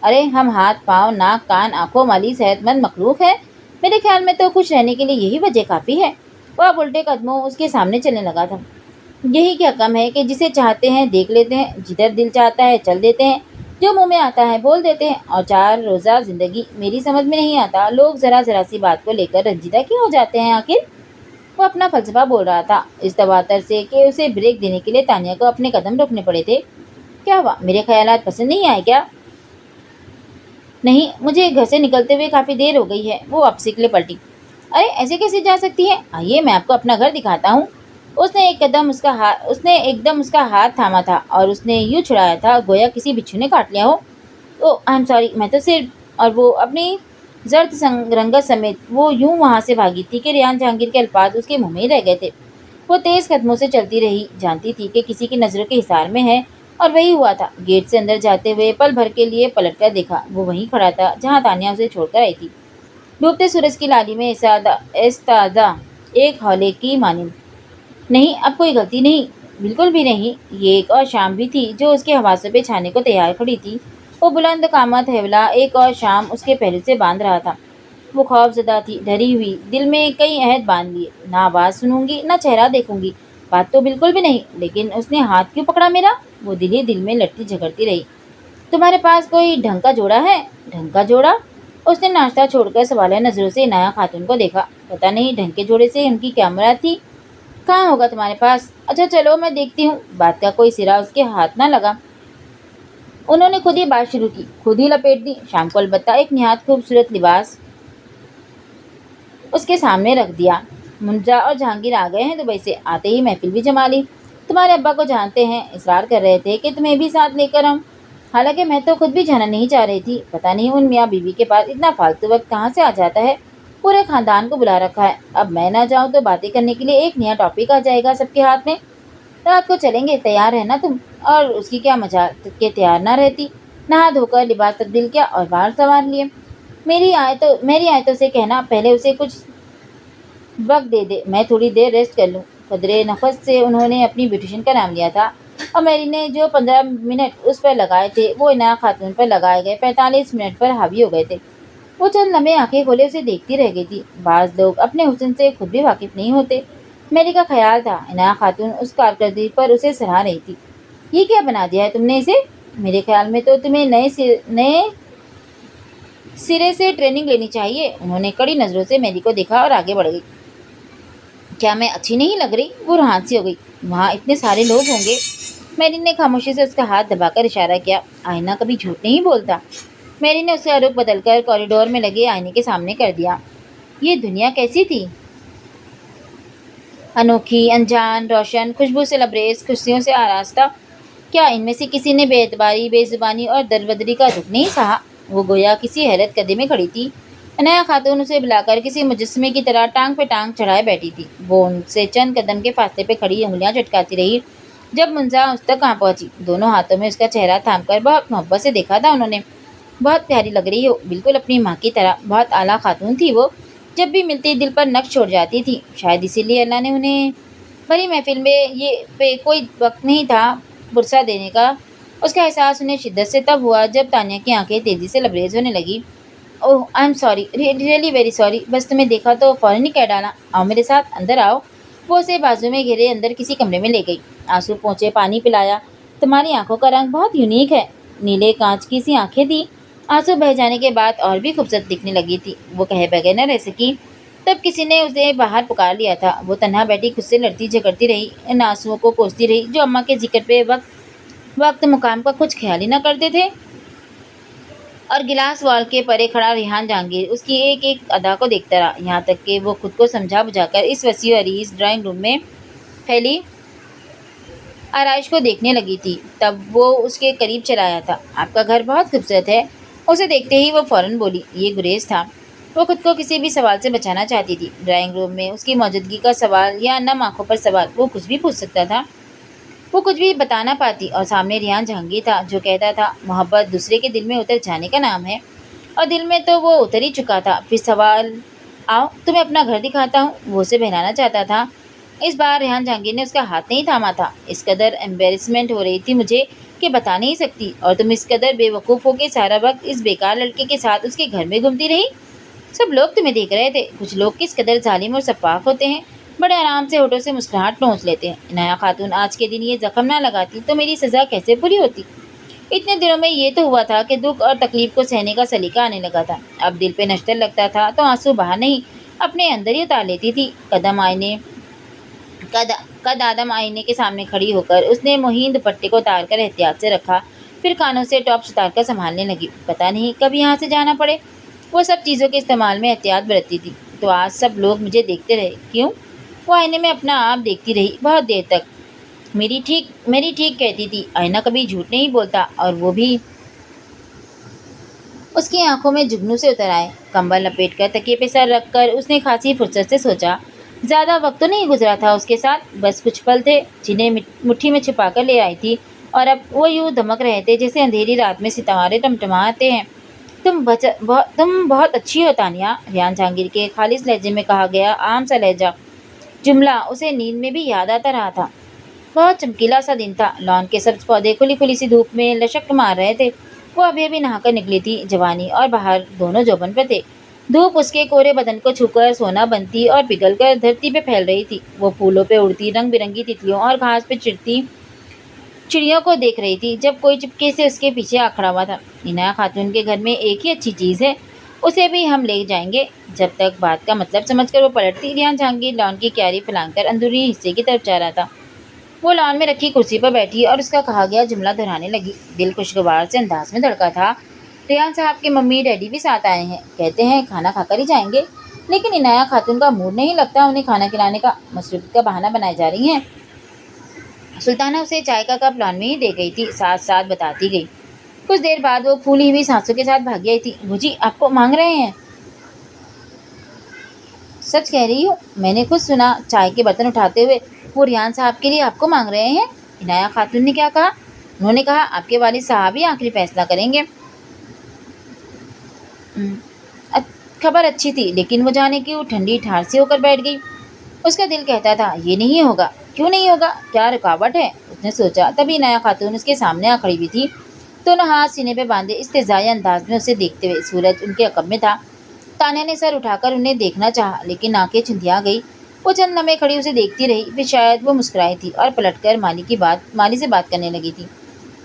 अरे, हम हाथ पाँव नाक कान आंखों वाली सेहतमंद मखलूक है। मेरे ख्याल में तो खुश रहने के लिए यही वजह काफ़ी है। वह अब उल्टे कदमों उसके सामने चलने लगा था। यही क्या कम है कि जिसे चाहते हैं देख लेते हैं, जिधर दिल चाहता है चल देते हैं, जो मुंह में आता है बोल देते हैं, और चार रोज़ा ज़िंदगी। मेरी समझ में नहीं आता लोग ज़रा ज़रा सी बात को लेकर रंजीदा क्यों हो जाते हैं आखिर। वो अपना फलसफा बोल रहा था इस तवातर से कि उसे ब्रेक देने के लिए तानिया को अपने कदम रोकने पड़े थे। क्या हुआ, मेरे ख्यालात पसंद नहीं आए क्या? नहीं, मुझे घर से निकलते हुए काफ़ी देर हो गई है। वो वापसी के लिए पलटी। अरे, ऐसे कैसे जा सकती है? आइए, मैं आपको अपना घर दिखाता हूँ। उसने एकदम उसका हाथ थामा था, और उसने यूँ छुड़ाया था गोया किसी बिच्छू ने काट लिया हो। ओ, आई एम सॉरी, मैं तो सिर्फ। और वो अपनी रंगत समेत वो यूं वहाँ से भागी थी कि रेहान जहांगीर के अल्फाज उसके मुंह में ही रह गए थे। वो तेज़ कदमों से चलती रही, जानती थी कि किसी की नज़रों के हिसार में है, और वही हुआ था। गेट से अंदर जाते हुए पल भर के लिए पलट कर देखा। वो वहीं खड़ा था जहाँ तानिया उसे छोड़कर आई थी। डूबते सूरज की लाली में एस्ताज़ा ایک ہولے کی مانند۔ نہیں، اب کوئی غلطی نہیں، بالکل بھی نہیں۔ یہ ایک اور شام بھی تھی جو اس کے حواسوں پہ چھانے کو تیار کھڑی تھی۔ وہ بلند قامت حوالہ ایک اور شام اس کے پہلو سے باندھ رہا تھا۔ وہ خوف زدہ تھی، ڈری ہوئی، دل میں کئی عہد باندھ لیے، نہ آواز سنوں گی نہ چہرہ دیکھوں گی، بات تو بالکل بھی نہیں، لیکن اس نے ہاتھ کیوں پکڑا میرا؟ وہ دل ہی دل میں لڑتی جھگڑتی رہی۔ تمہارے پاس کوئی ڈھنگ کا جوڑا ہے؟ ڈھنگ کا جوڑا؟ اس نے ناشتہ چھوڑ کر سوالیہ نظروں سے عنایہ خاتون کو دیکھا۔ پتہ نہیں ڈھنگ کے جوڑے سے ان کی کیا مراد تھی؟ کہاں ہوگا تمہارے پاس؟ اچھا چلو میں دیکھتی ہوں۔ بات کا کوئی سرا اس کے ہاتھ نہ لگا۔ انہوں نے خود ہی بات شروع کی، خود ہی لپیٹ دی۔ شام کو البتہ ایک نہایت خوبصورت لباس اس کے سامنے رکھ دیا۔ منجا اور جہانگیر آ گئے ہیں دبئی سے، آتے ہی محفل بھی جما لی۔ تمہارے ابا کو جانتے ہیں، اصرار کر رہے تھے کہ تمہیں بھی ساتھ لے کر آؤں، حالانکہ میں تو خود بھی جانا نہیں چاہ رہی تھی۔ پتہ نہیں ان میاں بیوی کے پاس اتنا فالتو وقت کہاں سے آ جاتا ہے، پورے خاندان کو بلا رکھا ہے، اب میں نہ جاؤں تو باتیں کرنے کے لیے ایک نیا ٹاپک آ جائے گا سب کے ہاتھ میں۔ رات کو چلیں گے، تیار رہنا تم۔ اور اس کی کیا مجال کہ تیار نہ رہتی۔ نہا دھو کر لباس تبدیل کیا اور بال سنوار لیے۔ میری آیتوں سے کہنا پہلے اسے کچھ وقت دے دے، میں تھوڑی دیر ریسٹ کر لوں۔ قدرے نفس سے انہوں نے اپنی بیوٹیشین کا نام لیا تھا، اور میری نے جو 15 منٹ اس پر لگائے تھے وہ عنایہ خاتون پر لگائے گئے 45 منٹ پر حاوی ہو گئے تھے۔ وہ چند لمحے آنکھیں کھولے اسے دیکھتی رہ گئی تھی۔ بعض لوگ اپنے حسن سے خود بھی واقف نہیں ہوتے، میری کا خیال تھا۔ عنایہ خاتون اس کارکردگی پر اسے سراہ رہی تھی۔ یہ کیا بنا دیا ہے تم نے اسے؟ میرے خیال میں تو تمہیں نئے سرے سے ٹریننگ لینی چاہیے۔ انہوں نے کڑی نظروں سے میری کو دیکھا اور آگے بڑھ گئی۔ کیا میں اچھی نہیں لگ رہی؟ وہ روحان سی ہو گئی۔ وہاں اتنے سارے لوگ ہوں گے۔ میری نے خاموشی سے اس کا ہاتھ دبا کر اشارہ کیا۔ آئینہ کبھی جھوٹ نہیں بولتا۔ میری نے اس کا رخ بدل کر کوریڈور میں لگے آئینے کے سامنے کر دیا۔ یہ دنیا کیسی تھی؟ انوکھی، انجان، روشن، خوشبو سے لبریز، خوشیوں سے آراستہ۔ کیا ان میں سے کسی نے بے اعتباری، بے زبانی اور دربدری کا دکھ نہیں سہا؟ وہ گویا کسی حیرت کدے میں کھڑی تھی۔ عنایہ خاتون اسے بلا کر کسی مجسمے کی طرح ٹانگ پہ ٹانگ چڑھائے بیٹھی تھی۔ وہ ان سے چند قدم کے فاصلے پہ کھڑی انگلیاں چٹکاتی رہی۔ جب منزا اس تک کہاں پہنچی، دونوں ہاتھوں میں اس کا چہرہ تھام کر بہت محبت سے دیکھا تھا انہوں نے۔ بہت پیاری لگ رہی ہو، بالکل اپنی ماں کی طرح۔ بہت اعلیٰ خاتون تھی وہ، جب بھی ملتی دل پر نقش چھوڑ جاتی تھی۔ شاید اسی لیے اللہ نے انہیں بھری محفل میں یہ پہ کوئی وقت نہیں تھا پرسہ دینے کا۔ اس کا احساس انہیں شدت سے تب ہوا جب تانیہ کی آنکھیں تیزی سے لبریز ہونے لگی۔ Oh I am sorry, really very sorry, بس تمہیں دیکھا تو فوراً ہی کہہ ڈالا۔ آؤ میرے ساتھ، اندر آؤ۔ وہ اسے بازو میں گھیرے اندر کسی کمرے میں لے گئی، آنسو پونچھے، پانی پلایا۔ تمہاری آنکھوں کا رنگ بہت یونیک ہے۔ نیلے کانچ کی سی آنکھیں تھی، آنسو بہہ جانے کے بعد اور بھی خوبصورت دکھنے لگی تھی۔ وہ کہے بغیر نہ رہ سکی۔ تب کسی نے اسے باہر پکار لیا تھا۔ وہ تنہا بیٹھی خود سے لڑتی جھگڑتی رہی، ان آنسوؤں کو کوستی رہی جو اماں کے ذکر پہ وقت مقام کا کچھ خیال ہی نہ کرتے تھے۔ اور گلاس وال کے پرے کھڑا ریحان جہانگیر اس کی ایک ایک ادا کو دیکھتا رہا، یہاں تک کہ وہ خود کو سمجھا بجھا کر اس وسیع و عریض ڈرائنگ روم میں پھیلی آرائش کو دیکھنے لگی تھی۔ تب وہ اس کے قریب چلا آیا تھا۔ آپ کا گھر بہت خوبصورت ہے۔ اسے دیکھتے ہی وہ فوراً بولی۔ یہ گریز تھا۔ وہ خود کو کسی بھی سوال سے بچانا چاہتی تھی۔ ڈرائنگ روم میں اس کی موجودگی کا سوال یا نم آنکھوں پر سوال، وہ کچھ بھی پوچھ سکتا تھا، وہ کچھ بھی بتا نہ پاتی۔ اور سامنے ریحان جہانگیر تھا جو کہتا تھا محبت دوسرے کے دل میں اتر جانے کا نام ہے، اور دل میں تو وہ اتر ہی چکا تھا۔ پھر سوال، آؤ تمہیں اپنا گھر دکھاتا ہوں، وہ اسے بہلانا چاہتا تھا۔ اس بار ریحان جہانگیر نے اس کا ہاتھ نہیں تھاما تھا۔ اس قدر ایمبیرسمنٹ ہو رہی تھی مجھے کہ بتا نہیں سکتی، اور تم اس قدر بے وقوف ہو کے سارا وقت اس بیکار لڑکے کے ساتھ اس کے گھر میں گھومتی رہی۔ سب لوگ تمہیں دیکھ رہے تھے۔ کچھ لوگ کس قدر ظالم اور سفاک ہوتے ہیں، بڑے آرام سے ہونٹوں سے مسکراہٹ نوچ لیتے ہیں۔ عنایہ خاتون آج کے دن یہ زخم نہ لگاتی تو میری سزا کیسے پوری ہوتی؟ اتنے دنوں میں یہ تو ہوا تھا کہ دکھ اور تکلیف کو سہنے کا سلیقہ آنے لگا تھا۔ اب دل پہ نشتر لگتا تھا تو آنسو باہر نہیں اپنے اندر ہی اتار لیتی تھی۔ قد آدم آئینے کے سامنے کھڑی ہو کر اس نے مہین دوپٹے کو اتار کر احتیاط سے رکھا، پھر کانوں سے ٹاپس اتار کر سنبھالنے لگی۔ پتہ نہیں کب یہاں سے جانا پڑے۔ وہ سب چیزوں کے استعمال میں احتیاط برتتی تھی۔ تو آج سب لوگ مجھے دیکھتے رہے، کیوں؟ وہ آئینے میں اپنا آپ دیکھتی رہی بہت دیر تک۔ میری ٹھیک کہتی تھی، آئینہ کبھی جھوٹ نہیں بولتا۔ اور وہ بھی اس کی آنکھوں میں جگنو سے اتر آئے۔ کمبل لپیٹ کر تکیے پہ سر رکھ کر اس نے خاصی فرصت سے سوچا۔ زیادہ وقت تو نہیں گزرا تھا اس کے ساتھ، بس کچھ پل تھے جنہیں مٹھی میں چھپا کر لے آئی تھی، اور اب وہ یوں دمک رہے تھے جیسے اندھیری رات میں ستارے ٹمٹماتے ہیں۔ تم بہت اچھی ہو تانیہ، ریحان جہانگیر کے خالص لہجے میں کہا گیا عام سا لہجہ जुमला उसे नींद में भी याद आता रहा था। बहुत चमकीला सा दिन था। लॉन के सब्ज पौधे खुली खुली सी धूप में लशक मार रहे थे। वो अभी अभी नहाकर निकली थी। जवानी और बाहर दोनों यौवन पे थे। धूप उसके कोरे बदन को छूकर सोना बनती और पिघलकर धरती पे फैल रही थी। वो फूलों पे उड़ती रंग बिरंगी तितलियों और घास पे चिड़ती चिड़ियों को देख रही थी जब कोई चुपके से उसके पीछे आ खड़ा हुआ था। इनाया खातून के घर में एक ही अच्छी चीज़ है, उसे भी हम ले जाएंगे। जब तक बात का मतलब समझकर वो पलटती, रियान जहांगीर लॉन की क्यारी फैलाकर अंदरूनी हिस्से की तरफ जा रहा था। वो लॉन में रखी कुर्सी पर बैठी और उसका कहा गया जुमला दोहराने लगी। दिल खुशगवार से अंदाज में धड़का था। रेहान साहब के मम्मी डैडी भी साथ आए हैं, कहते हैं खाना खाकर ही जाएंगे। लेकिन इनाया खातून का मूड नहीं लगता उन्हें खाना खिलाने का। मसरूफ का बहाना बनाए जा रही हैं। सुल्ताना उसे चाय का कप लॉन में ही दे गई थी, साथ साथ बताती गई। कुछ देर बाद वो फूली हुई सांसों के साथ भागी आई थी। भूजी आपको मांग रहे हैं। सच कह रही हो, मैंने खुद सुना चाय के बर्तन उठाते हुए। वो रियान साहब के लिए आपको मांग रहे हैं। इनाया खातून ने क्या कहा? उन्होंने कहा आपके वालिद साहब ही आखिरी फैसला करेंगे। हम्म, खबर अच्छी थी, लेकिन वो जाने क्यों ठंडी ठार सी होकर बैठ गई। उसका दिल कहता था ये नहीं होगा। क्यों नहीं होगा? क्या रुकावट है? उसने सोचा। तभी इनाया खातून उसके सामने आ खड़ी हुई थी, दोनों हाथ सीने पे बांधे इस्तेज़ाई अंदाज में उसे देखते हुए। सूरज उनके अकब में था। तान्या ने सर उठाकर उन्हें देखना चाहा, लेकिन आंखें चुंधिया गई। वो चंद लम्हे खड़ी उसे देखती रही। फिर शायद वो मुस्कुराई थी और पलटकर माली से बात करने लगी थी।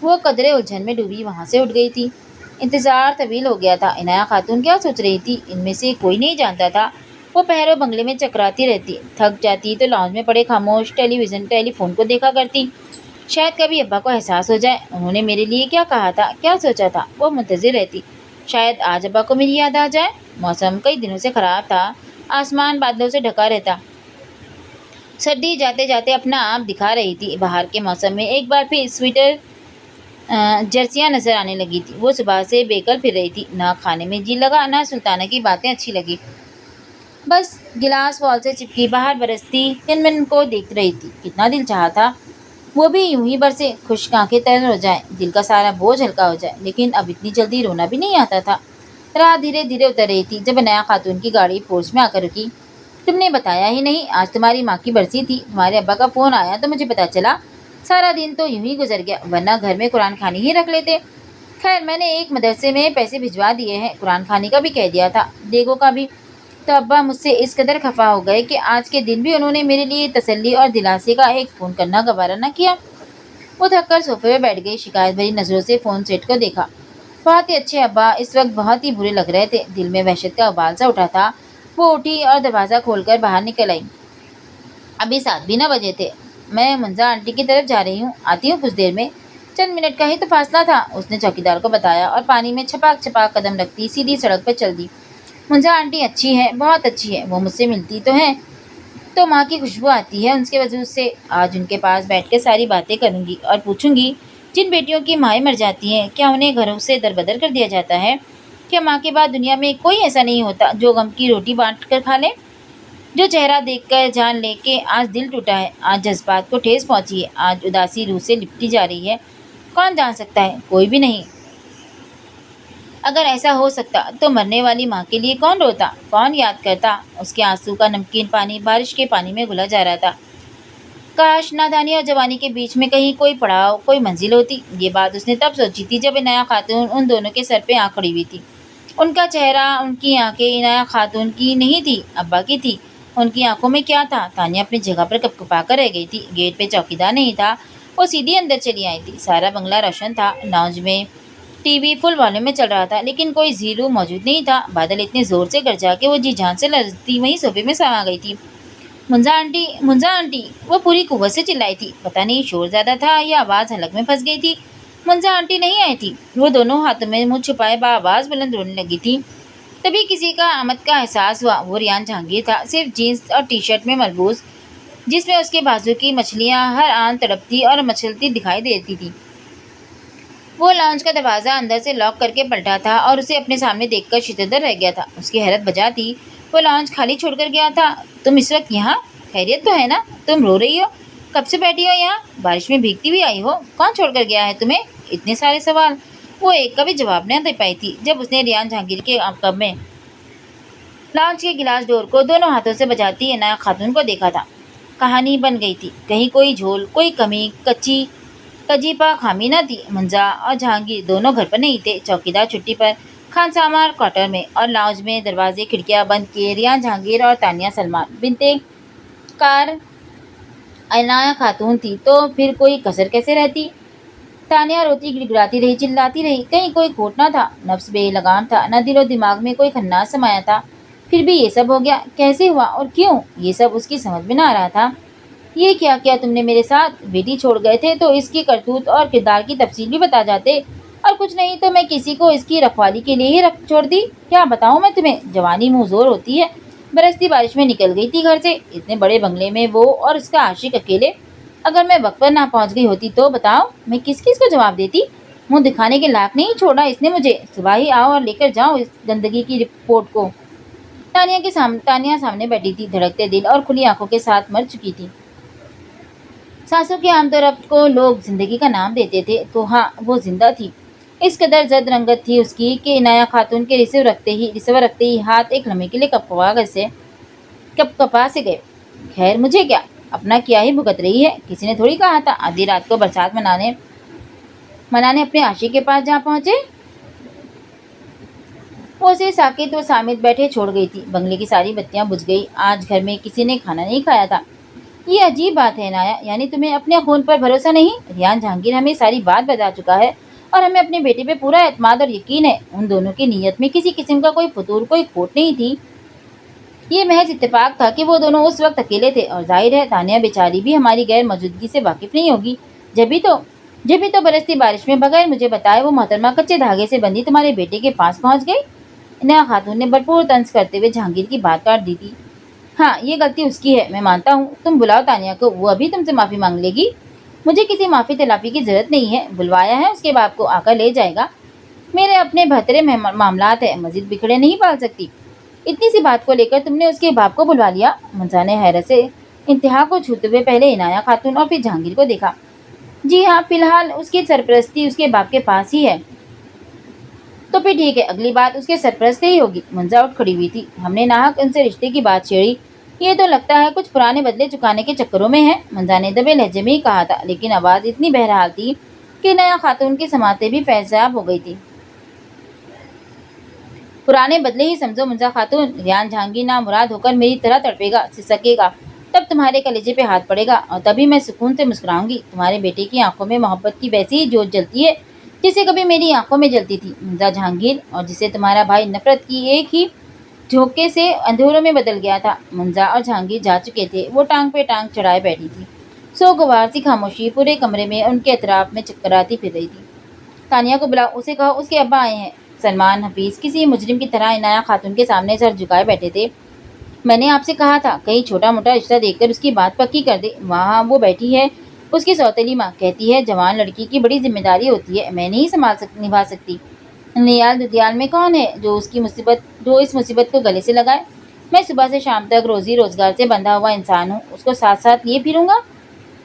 वो कदरे उलझन में डूबी वहाँ से उठ गई थी। इंतजार तवील हो गया था। इनाया खातून क्या सोच रही थी, इनमें से कोई नहीं जानता था। वो पहरों बंगले में चकराती रहती, थक जाती तो लॉन्ज में पड़े खामोश टेलीफोन को देखा करती। शायद कभी अब्बा को एहसास हो जाए उन्होंने मेरे लिए क्या कहा था, क्या सोचा था। वो मुंतजिर रहती, शायद आज अब्बा को मेरी याद आ जाए। मौसम कई दिनों से खराब था। आसमान बादलों से ढका रहता। सर्दी जाते जाते अपना आप दिखा रही थी। बाहर के मौसम में एक बार फिर स्वेटर जर्सियाँ नजर आने लगी थी। वो सुबह से बेकल फिर रही थी। ना खाने में जी लगा, ना सुल्ताना की बातें अच्छी लगी। बस गिलास वॉल से चिपकी बाहर बरसती किनमिन को देख रही थी। कितना दिल चाहा था वो भी यूं ही बरसे, खुश्क आंखें तर हो जाए, दिल का सारा बोझ हल्का हो जाए। लेकिन अब इतनी जल्दी रोना भी नहीं आता था। रात धीरे धीरे उतर रही थी जब नया खातून की गाड़ी फोर्स में आकर रुकी। तुमने बताया ही नहीं, आज तुम्हारी माँ की बरसी थी। तुम्हारे अब्बा का फ़ोन आया तो मुझे पता चला। सारा दिन तो यूं ही गुजर गया, वरना घर में कुरान खानी ही रख लेते। खैर मैंने एक मदरसे में पैसे भिजवा दिए हैं, कुरान खानी का भी कह दिया था, देगो का भी। तो अब्बा मुझसे इस कदर खफा हो गए कि आज के दिन भी उन्होंने मेरे लिए तसल्ली और दिलासे का एक फ़ोन करना गवारा न किया। वो थककर सोफे में बैठ गई। शिकायत भरी नज़रों से फ़ोन सेट को देखा। बहुत ही अच्छे अब्बा इस वक्त बहुत ही बुरे लग रहे थे। दिल में वहशत का उबाल सा उठा था। वो उठी और दरवाज़ा खोलकर बाहर निकल आई। अभी 7 भी न बजे थे। मैं मुंजा आंटी की तरफ जा रही हूँ, आती हूँ कुछ देर में। चंद मिनट का ही तो फासला था, उसने चौकीदार को बताया और पानी में छपाक छपाक कदम रखती सीधी सड़क पर चल दी। मुंजा आंटी अच्छी है, बहुत अच्छी है। वो मुझसे मिलती तो हैं तो माँ की खुशबू आती है उनके वजूद से। आज उनके पास बैठकर सारी बातें करूँगी और पूछूंगी, जिन बेटियों की माएँ मर जाती हैं क्या उन्हें घरों से दरबदर कर दिया जाता है? क्या माँ के बाद दुनिया में कोई ऐसा नहीं होता जो गम की रोटी बांट कर खा ले? जो चेहरा देखकर जान ले कि आज दिल टूटा है, आज जज्बात को ठेस पहुंची है, आज उदासी रूह से लिपटी जा रही है। कौन जान सकता है? कोई भी नहीं। अगर ऐसा हो सकता तो मरने वाली माँ के लिए कौन रोता, कौन याद करता? उसके आंसू का नमकीन पानी बारिश के पानी में घुला जा रहा था। काश नादानी और जवानी के बीच में कहीं कोई पड़ाव, कोई मंजिल होती। ये बात उसने तब सोची थी जब इनाया खातून उन दोनों के सर पे आ खड़ी हुई थी। उनका चेहरा, उनकी आंखें इनाया खातून की नहीं थी, अब्बा की थी। उनकी आंखों में क्या था? तानिया अपनी जगह पर कपकपा कर रह गई थी। गेट पे चौकीदार नहीं था। वो सीधी अंदर चली आई थी। सारा बंगला रोशन था। लॉन्ज में टीवी फुल वॉल्यूम में चल रहा था, लेकिन कोई जीरू मौजूद नहीं था। बादल इतने जोर से गरजा के वो जी जान से लरजती वहीं सोफे में समा गई थी। मुंजा आंटी, मुंजा आंटी! वो पूरी कुव्वत से चिल्लाई थी। पता नहीं शोर ज्यादा था या आवाज़ हलक में फंस गई थी। मुंजा आंटी नहीं आई थी। वो दोनों हाथों में मुँह छुपाए आवाज़ बुलंद रोने लगी थी। तभी किसी का आमद का एहसास हुआ। वो रियान जहांगीर था, सिर्फ जीन्स और टी शर्ट में मलबूस, जिसमें उसके बाजू की मछलियाँ हर आन तड़पती और मचलती दिखाई देती थी। वो लॉन्च का दरवाज़ा अंदर से लॉक करके पलटा था और उसे अपने सामने देखकर शितरदर रह गया था। उसकी हैरत बजा थी। वो लॉन्च खाली छोड़कर गया था। तुम इस वक्त यहाँ? खैरियत तो है ना? तुम रो रही हो? कब से बैठी हो यहाँ? बारिश में भीगती हुई आई हो? कौन छोड़कर गया है तुम्हें? इतने सारे सवाल। वो एक का भी जवाब न दे पाई थी जब उसने रियान जहांगीर के कब में लॉन्च के गिलास डोर को दोनों हाथों से बजाती इनाया खातून को देखा था। कहानी बन गई थी। कहीं कोई झोल, कोई कमी, कजीपा खामी न थी। मुंजा और जहांगीर दोनों घर पर नहीं थे। चौकीदार छुट्टी पर, खानसामा क्वार्टर में और लाउंज में दरवाजे खिड़कियां बंद किए रियान जहांगीर और तानिया सलमान बिनते कार अनाया खातून थी, तो फिर कोई कसर कैसे रहती। तानिया रोती गिड़गिड़ाती रही, चिल्लाती रही। कहीं कोई खोट न था, नफ्स बेलगाम था, न दिलो दिमाग में कोई खन्नास समाया था। फिर भी ये सब हो गया, कैसे हुआ और क्यों, ये सब उसकी समझ में न आ रहा था। ये क्या किया तुमने मेरे साथ? बेटी छोड़ गए थे तो इसकी करतूत और किरदार की तफसील भी बता जाते, और कुछ नहीं तो मैं किसी को इसकी रखवाली के लिए ही रख छोड़ दी। क्या बताऊं मैं तुम्हें, जवानी मुँह जोर होती है। बरसती बारिश में निकल गई थी घर से, इतने बड़े बंगले में वो और उसका आशिक अकेले। अगर मैं वक्त पर ना पहुंच गई होती तो बताओ मैं किस किस को जवाब देती। मुंह दिखाने के लायक नहीं छोड़ा इसने मुझे। सुबह ही आओ और लेकर जाओ इस गंदगी की रिपोर्ट को। तानिया सामने बैठी थी, धड़कते दिल और खुली आंखों के साथ मर चुकी थी। सासों के आमतौर को लोग जिंदगी का नाम देते थे, तो हाँ वो जिंदा थी। इस कदर जद रंगत थी उसकी कि इनाया खातून के रिसीवर रखते ही हाथ एक लम्हे के लिए कपकपा से गए। खैर मुझे क्या, अपना क्या ही भुगत रही है। किसी ने थोड़ी कहा था आधी रात को बरसात मनाने अपने आशिक के पास जा पहुंचे। वो उसे साकित व सामित बैठे छोड़ गई थी। बंगले की सारी बत्तियां बुझ गई। आज घर में किसी ने खाना नहीं खाया था। ये अजीब बात है नाया, यानी तुम्हें अपने खून पर भरोसा नहीं। रियान जहांगीर हमें सारी बात बता चुका है और हमें अपने बेटे पे पूरा एतमाद और यकीन है। उन दोनों की नीयत में किसी किस्म का कोई फतूर, कोई खोट नहीं थी। ये महज इत्तेफाक था कि वो दोनों उस वक्त अकेले थे, और जाहिर है तानिया बेचारी भी हमारी गैर मौजूदगी से वाकिफ नहीं होगी। जब भी तो बरसती बारिश में बगैर मुझे बताए वो मोहतरमा कच्चे धागे से बंधी तुम्हारे बेटे के पास पहुंच गई। इनाया खातून ने भरपूर तंज करते हुए जहांगीर की बात काट दी थी। हाँ ये गलती उसकी है, मैं मानता हूँ। तुम बुलाओ तानिया को, वो अभी तुमसे माफी मांग लेगी। मुझे किसी माफी तलाफी की जरूरत नहीं है। बुलवाया है उसके बाप को, आकर ले जाएगा। मेरे अपने भतरे मामलात है, मजीद बिखड़े नहीं पाल सकती। इतनी सी बात को लेकर तुमने उसके बाप को बुलवा लिया। मुंजा ने हैरत से इंतहा को छूते हुए पहले इनाया खातून और फिर जहांगीर को देखा। जी हाँ, फिलहाल उसकी सरपरस्ती उसके बाप के पास ही है। तो फिर ठीक है, अगली बात उसके सरपरस्त ही होगी। मुंजा उठ खड़ी हुई थी। हमने नाहक उनसे रिश्ते की बात छेड़ी। ये तो लगता है कुछ पुराने बदले चुकाने के चक्करों में है। मुंजा ने दबे लहजे में ही कहा था, लेकिन आवाज इतनी बहरहाल थी कि नया खातून की समाते भी फैजाब हो गई थी। पुराने बदले ही समझो मुंजा खातून। रियान जहांगीर ना मुराद होकर मेरी तरह तड़पेगा, सिसकेगा, तब तुम्हारे कलेजे पे हाथ पड़ेगा और तभी मैं सुकून से मुस्कुराऊंगी। तुम्हारे बेटे की आंखों में मोहब्बत की वैसी ही जोत जलती है जिसे कभी मेरी आंखों में जलती थी मुंजा जहांगीर, और जिसे तुम्हारा भाई नफरत की एक ही झोंके से अंधेरों में बदल गया था। मुंजा और जहांगीर जा चुके थे। वो टांग पे टांग चढ़ाए बैठी थी। सोगवार सी खामोशी पूरे कमरे में उनके अतराफ में चक्कराती फिर रही थी। तानिया को बुलाओ, उसे कहो उसके अब्बा आए हैं। सलमान हफीज किसी मुजरिम की तरह इनाया खातून के सामने सर झुकाए बैठे थे। मैंने आपसे कहा था कहीं छोटा मोटा रिश्ता देखकर उसकी बात पक्की कर दे। वहाँ वो बैठी है, उसकी सौतेली माँ कहती है जवान लड़की की बड़ी जिम्मेदारी होती है, मैं नहीं निभा सकती। नियाल दुदियाल में कौन है जो इस मुसीबत को गले से लगाए। मैं सुबह से शाम तक रोजी रोजगार से बंधा हुआ इंसान हूँ, उसको साथ साथ लिए फिरूंगा।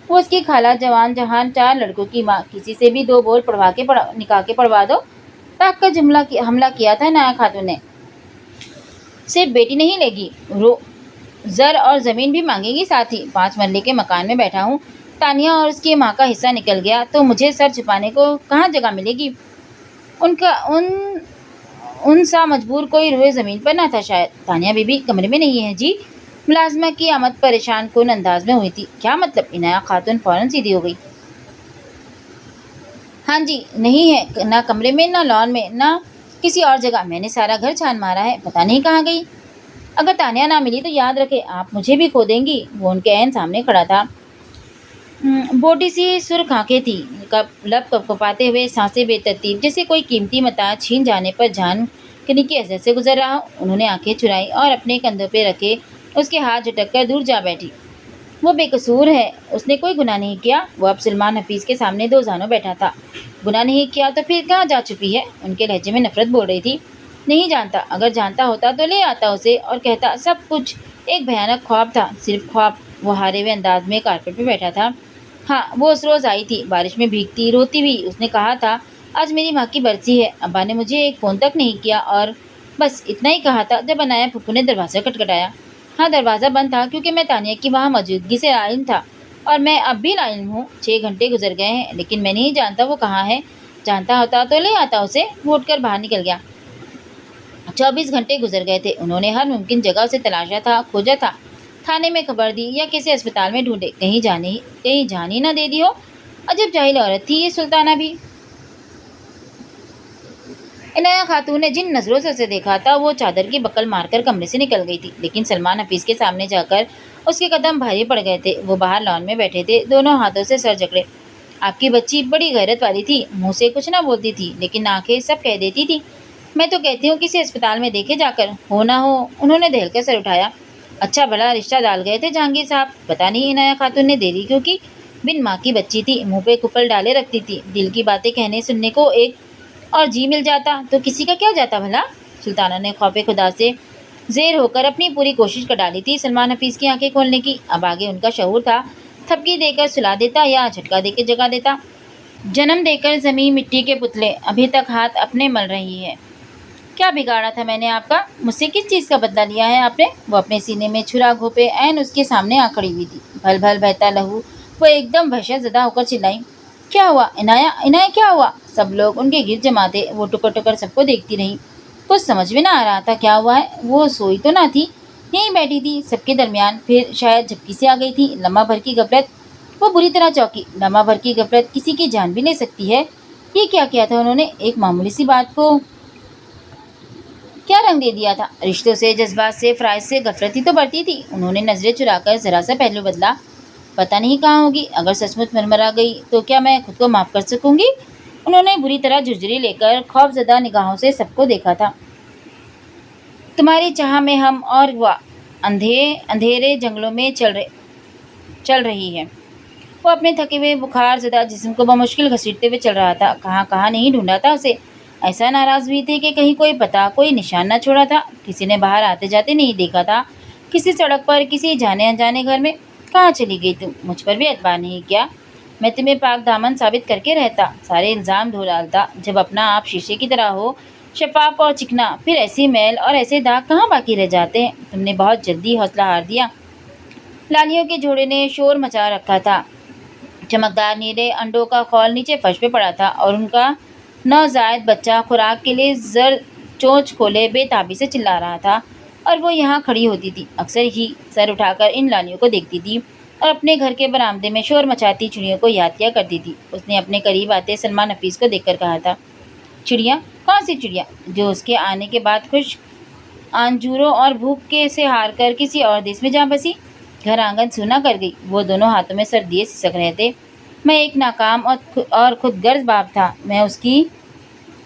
वो उसकी खाला जवान जहान 4 लड़कों की माँ, किसी से भी 2 बोल निकाह के पढ़वा दो। ताक कर हमला किया था नाया खातून ने। सिर्फ बेटी नहीं लेगी, जर और जमीन भी मांगेगी साथ ही। 5 मरले के मकान में बैठा हूँ। तानिया और उसकी माँ का हिस्सा निकल गया तो मुझे सर छुपाने को कहाँ जगह मिलेगी। उन सा मजबूर कोई रुए जमीन पर ना था शायद। तानिया बीबी कमरे में नहीं है जी। मुलाजमा की आमद परेशान कुन अंदाज में हुई थी। क्या मतलब? इनाया खातून फौरन सीधी हो गई। हाँ जी, नहीं है, ना कमरे में, ना लॉन में, ना किसी और जगह। मैंने सारा घर छान मारा है, पता नहीं कहाँ गई। अगर तानिया ना मिली तो याद रखे आप मुझे भी खो देंगी। वो उनके ऐन सामने खड़ा था। बोटी सी सुर्ख आंखें थी, लब कपकपाते हुए, सांसें बेतरतीब, जैसे कोई कीमती मता छीन जाने पर जान कनी की असर से गुजर रहा हो। उन्होंने आंखें चुराई और अपने कंधों पे रखे उसके हाथ झटक कर दूर जा बैठी। वो बेकसूर है, उसने कोई गुनाह नहीं किया। वो अब सलमान हफीज के सामने 2 जानों बैठा था। गुनाह नहीं किया तो फिर कहाँ जा छुपी है? उनके लहजे में नफरत बोल रही थी। नहीं जानता, अगर जानता होता तो ले आता उसे और कहता सब कुछ एक भयानक ख्वाब था, सिर्फ ख्वाब। वो हारे हुए अंदाज में कारपेट पे बैठा था। हाँ, वो उस रोज़ आई थी, बारिश में भीगती रोती हुई। उसने कहा था आज मेरी माँ की बरसी है। अब्बा ने मुझे एक फ़ोन तक नहीं किया और बस इतना ही कहा था जब अनाया फुप्पू ने दरवाज़ा खटखटाया। हाँ, दरवाज़ा बंद था क्योंकि मैं तानिया की वहाँ मौजूदगी से लाइम था और मैं अब भी लाइम हूँ। 6 घंटे गुजर गए हैं लेकिन मैं नहीं जानता वो कहाँ है। जानता होता तो ले आता उसे। वो उठकर बाहर निकल गया। 24 घंटे गुजर गए थे। उन्होंने हर मुमकिन जगह उसे तलाशा था, खोजा था। थाने में खबर दी या किसी अस्पताल में ढूंढे, कहीं जान ही ना दे दी हो। अजब जाहिल औरत थी ये सुल्ताना भी। इनाया खातून ने जिन नज़रों से उसे देखा था वो चादर की बक्कल मारकर कमरे से निकल गई थी। लेकिन सलमान हफीज़ के सामने जाकर उसके कदम भारी पड़ गए थे। वो बाहर लॉन में बैठे थे, दोनों हाथों से सर जकड़े। आपकी बच्ची बड़ी गैरत वाली थी, मुंह से कुछ ना बोलती थी लेकिन आंखें सब कह देती थी। मैं तो कहती हूँ किसी अस्पताल में देखे जाकर, हो ना हो। उन्होंने दहल कर सर उठाया। अच्छा भला रिश्ता डाल गए थे जहांगीर साहब। पता नहीं इनाया खातून ने देरी क्यों की। बिन माँ की बच्ची थी, मुंह पे कुफल डाले रखती थी। दिल की बातें कहने सुनने को एक और जी मिल जाता तो किसी का क्या जाता भला। सुल्ताना ने खौफे खुदा से जेर होकर अपनी पूरी कोशिश कर डाली थी सलमान हफीज़ की आंखें खोलने की। अब आगे उनका शऊर था। थपकी देकर सुला देता या झटका देकर जगा देता। जन्म देकर ज़मीं मिट्टी के पुतले, अभी तक हाथ अपने मल रही है। क्या बिगाड़ा था मैंने आपका? मुझसे किस चीज़ का बदला लिया है आपने? वो अपने सीने में छुरा घोंपे ऐन उसके सामने आ खड़ी हुई थी। भल भल बहता लहू। वो एकदम वहशतज़दा होकर चिल्लाई, क्या हुआ इनाया? इनाया क्या हुआ? सब लोग उनके गिर जमा थे। वो टुकर टुकर सबको देखती रही। कुछ समझ में ना आ रहा था क्या हुआ है। वो सोई तो ना थी, यहीं बैठी थी सबके दरमियान। फिर शायद झपकी से आ गई थी। लम्हा भर की गफलत। वो बुरी तरह चौंकी। लम्हा भर की गफलत किसी की जान भी ले सकती है। ये क्या किया था उन्होंने? एक मामूली सी बात को क्या रंग दे दिया था। रिश्तों से, जज्बात से, फ़राइज़ से गफलत ही तो बढ़ती थी। उन्होंने नज़रें चुराकर ज़रा सा पहलू बदला। पता नहीं कहाँ होगी। अगर सचमुच मरमरा गई तो क्या मैं खुद को माफ़ कर सकूंगी? उन्होंने बुरी तरह झुरझुरी लेकर खौफजदा निगाहों से सबको देखा था। तुम्हारी चाह में हम और वह अंधेरे जंगलों में चल रही है। वो अपने थके हुए बुखार ज़दा जिस्म को बमुश्किल घसीटते हुए चल रहा था। कहाँ कहाँ नहीं ढूंढा था उसे। ऐसा नाराज़ भी थे कि कहीं कोई पता, कोई निशान न छोड़ा था। किसी ने बाहर आते जाते नहीं देखा था। किसी सड़क पर, किसी जाने अनजाने घर में। कहाँ चली गई तुम? मुझ पर भी एतबार नहीं किया। मैं तुम्हें पाक दामन साबित करके रहता, सारे इल्ज़ाम धो डालता। जब अपना आप शीशे की तरह हो, शफाफ और चिकना, फिर ऐसी मैल और ऐसे दाग कहाँ बाकी रह जाते हैं। तुमने बहुत जल्दी हौसला हार दिया। लालियों के जोड़े ने शोर मचा रखा था। चमकदार नीले अंडों का खौल नीचे फर्श पे पड़ा था और उनका नवजायद बच्चा खुराक के लिए जर चोंच खोले बेताबी से चिल्ला रहा था। और वो यहाँ खड़ी होती थी, अक्सर ही सर उठाकर इन लालियों को देखती थी और अपने घर के बरामदे में शोर मचाती चिड़ियों को याद किया करती थी। उसने अपने करीब आते सलमान हफीज़ को देखकर कहा था, चिड़िया? कौन सी चिड़िया? जो उसके आने के बाद खुश आंजूरों और भूख के से हार कर किसी और देश में जा बसी। घर आंगन सूना कर गई। वो दोनों हाथों में सर दिए सिसक रहे थे। मैं एक नाकाम और खुद गर्ज बाप था। मैं उसकी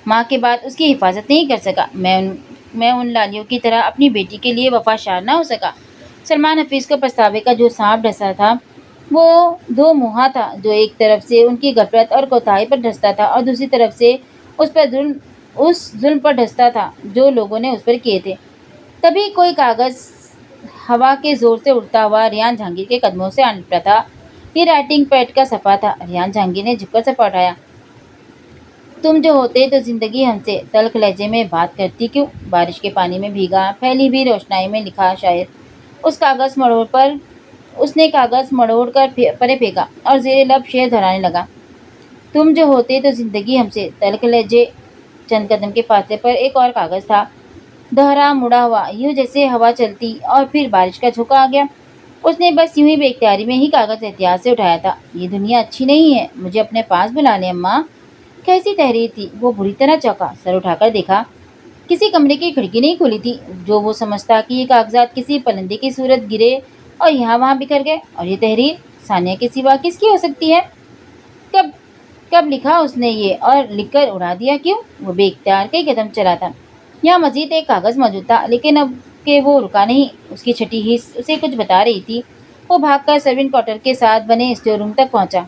माँ के बाद उसकी हिफाजत नहीं कर सका। मैं उन लालियों की तरह अपनी बेटी के लिए वफादार ना हो सका। सलमान हफीज़ को पछतावे का जो सांप डसा था वो दो मुहा था, जो एक तरफ से उनकी गफलत और कोताही पर डसता था और दूसरी तरफ से उस जुल्म पर डसता था जो लोगों ने उस पर किए थे। तभी कोई कागज़ हवा के ज़ोर से उड़ता हुआ रियान जहांगीर के कदमों से आ निपटा था। ये राइटिंग पैड का सफ़ा था। रियान जहांगीर ने झुककर सफ़ा उठाया। तुम जो होते तो ज़िंदगी हमसे तल्ख लहजे में बात करती क्यों? बारिश के पानी में भीगा, फैली भी रोशनाई में लिखा शायर। उसने कागज़ मड़ोड़ कर परे फेंका और ज़ेरे लब शेर दोहराने लगा। तुम जो होते तो ज़िंदगी हमसे तल्ख लहजे। चंद कदम के फासले पर एक और कागज़ था, दोहरा मुड़ा हुआ, यूं जैसे हवा चलती और फिर बारिश का झोंका आ गया। उसने बस यूं ही बेख्तियारी में ही कागज़ एहतियात से उठाया था। ये दुनिया अच्छी नहीं है, मुझे अपने पास बुला लें अम्मा। कैसी तहरीर थी? वो बुरी तरह चौंका। सर उठाकर देखा। किसी कमरे की खिड़की नहीं खुली थी। जो वो समझता कि ये कागजात किसी परिंदे की सूरत गिरे और यहाँ वहाँ बिखर गए। और ये तहरीर सानिया के सिवा किसकी हो सकती है? कब कब लिखा उसने ये, और लिखकर उड़ा दिया क्यों? वो बेख्तियार कई कदम चला था। यहाँ मजीद एक कागज़ मौजूद था, लेकिन अब के वो रुका नहीं। उसकी छठी हिस्स उसे कुछ बता रही थी। वो भागकर सर्विंग क्वार्टर के साथ बने स्टोर रूम तक पहुंचा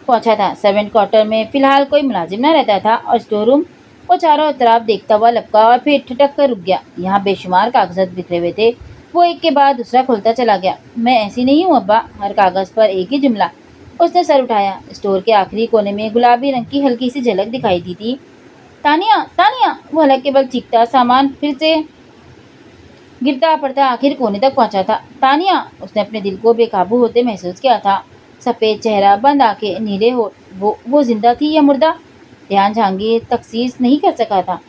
था। सर्वेंट क्वार्टर में फिलहाल कोई मुलाजिम न रहता था और स्टोर रूम वो चारों तरफ देखता हुआ लपका और फिर ठिठक कर रुक गया। यहाँ बेशुमार कागजात बिखरे हुए थे। वो एक के बाद दूसरा खुलता चला गया। मैं ऐसी नहीं हूँ अब्बा। हर कागज़ पर एक ही जुमला। उसने सर उठाया। स्टोर के आखिरी कोने में गुलाबी रंग की हल्की सी झलक दिखाई दी थी। तानिया तानिया, वो हलक के बल चीखता सामान फिर से गिरता पड़ता आखिर कोने तक पहुंचा था। तानिया, उसने अपने दिल को बेकाबू होते महसूस किया था। सफ़ेद चेहरा, बंद आंखें, नीले होठ, वो जिंदा थी या मुर्दा? ध्यान जहांगीर तखसीस नहीं कर सका था।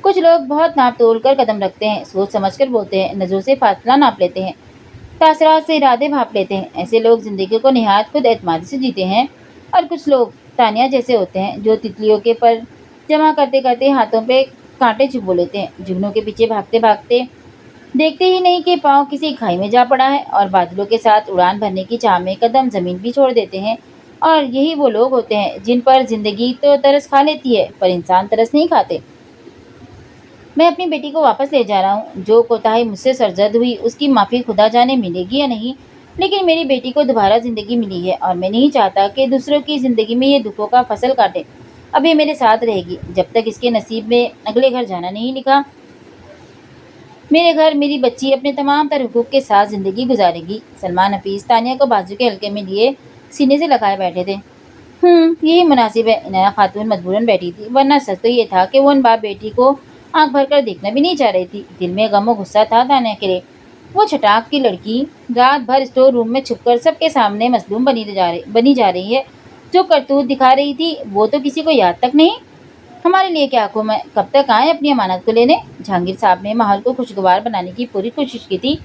कुछ लोग बहुत नाप तोल कर कदम रखते हैं, सोच समझ कर बोलते हैं, नजरों से फासला नाप लेते हैं, तासरात से इरादे भाप लेते हैं। ऐसे लोग जिंदगी को निहायत खुद एतमादी से जीते हैं। और कुछ लोग तानिया जैसे होते हैं, जो तितलियों के पर जमा करते करते हाथों पे कांटे चुभो लेते हैं, जुगनों के पीछे भागते भागते देखते ही नहीं कि पाँव किसी खाई में जा पड़ा है, और बादलों के साथ उड़ान भरने की चाह में कदम जमीन भी छोड़ देते हैं। और यही वो लोग होते हैं जिन पर जिंदगी तो तरस खा लेती है, पर इंसान तरस नहीं खाते। मैं अपनी बेटी को वापस ले जा रहा हूँ। जो कोताही मुझसे सरजद हुई उसकी माफ़ी खुदा जाने मिलेगी या नहीं, लेकिन मेरी बेटी को दोबारा ज़िंदगी मिली है, और मैं नहीं चाहता कि दूसरों की ज़िंदगी में ये दुखों का फसल काटे। अब ये मेरे साथ रहेगी जब तक इसके नसीब में अगले घर जाना नहीं लिखा। मेरे घर मेरी बच्ची अपने तमाम तर हुकूक के साथ ज़िंदगी गुजारेगी। सलमान हफीज़ तानिया को बाजू के हल्के में लिए सीने से लगाए बैठे थे। यही मुनासिब है। इनाया खातून मजबूरन बैठी थी, वरना सच तो ये था कि वो उन बाप बेटी को आंख भर कर देखना भी नहीं चाह रही थी। दिल में गम और गुस्सा था तानिया के लिए। वो छटाक की लड़की रात भर स्टोर रूम में छुपकर सबके सामने मजलूम बनी जा रही है। जो करतूत दिखा रही थी वो तो किसी को याद तक नहीं। हमारे लिए क्या हुक्म है, कब तक आए अपनी अमानत को लेने? जहांगीर साहब ने माहौल को खुशगवार बनाने की पूरी कोशिश की थी।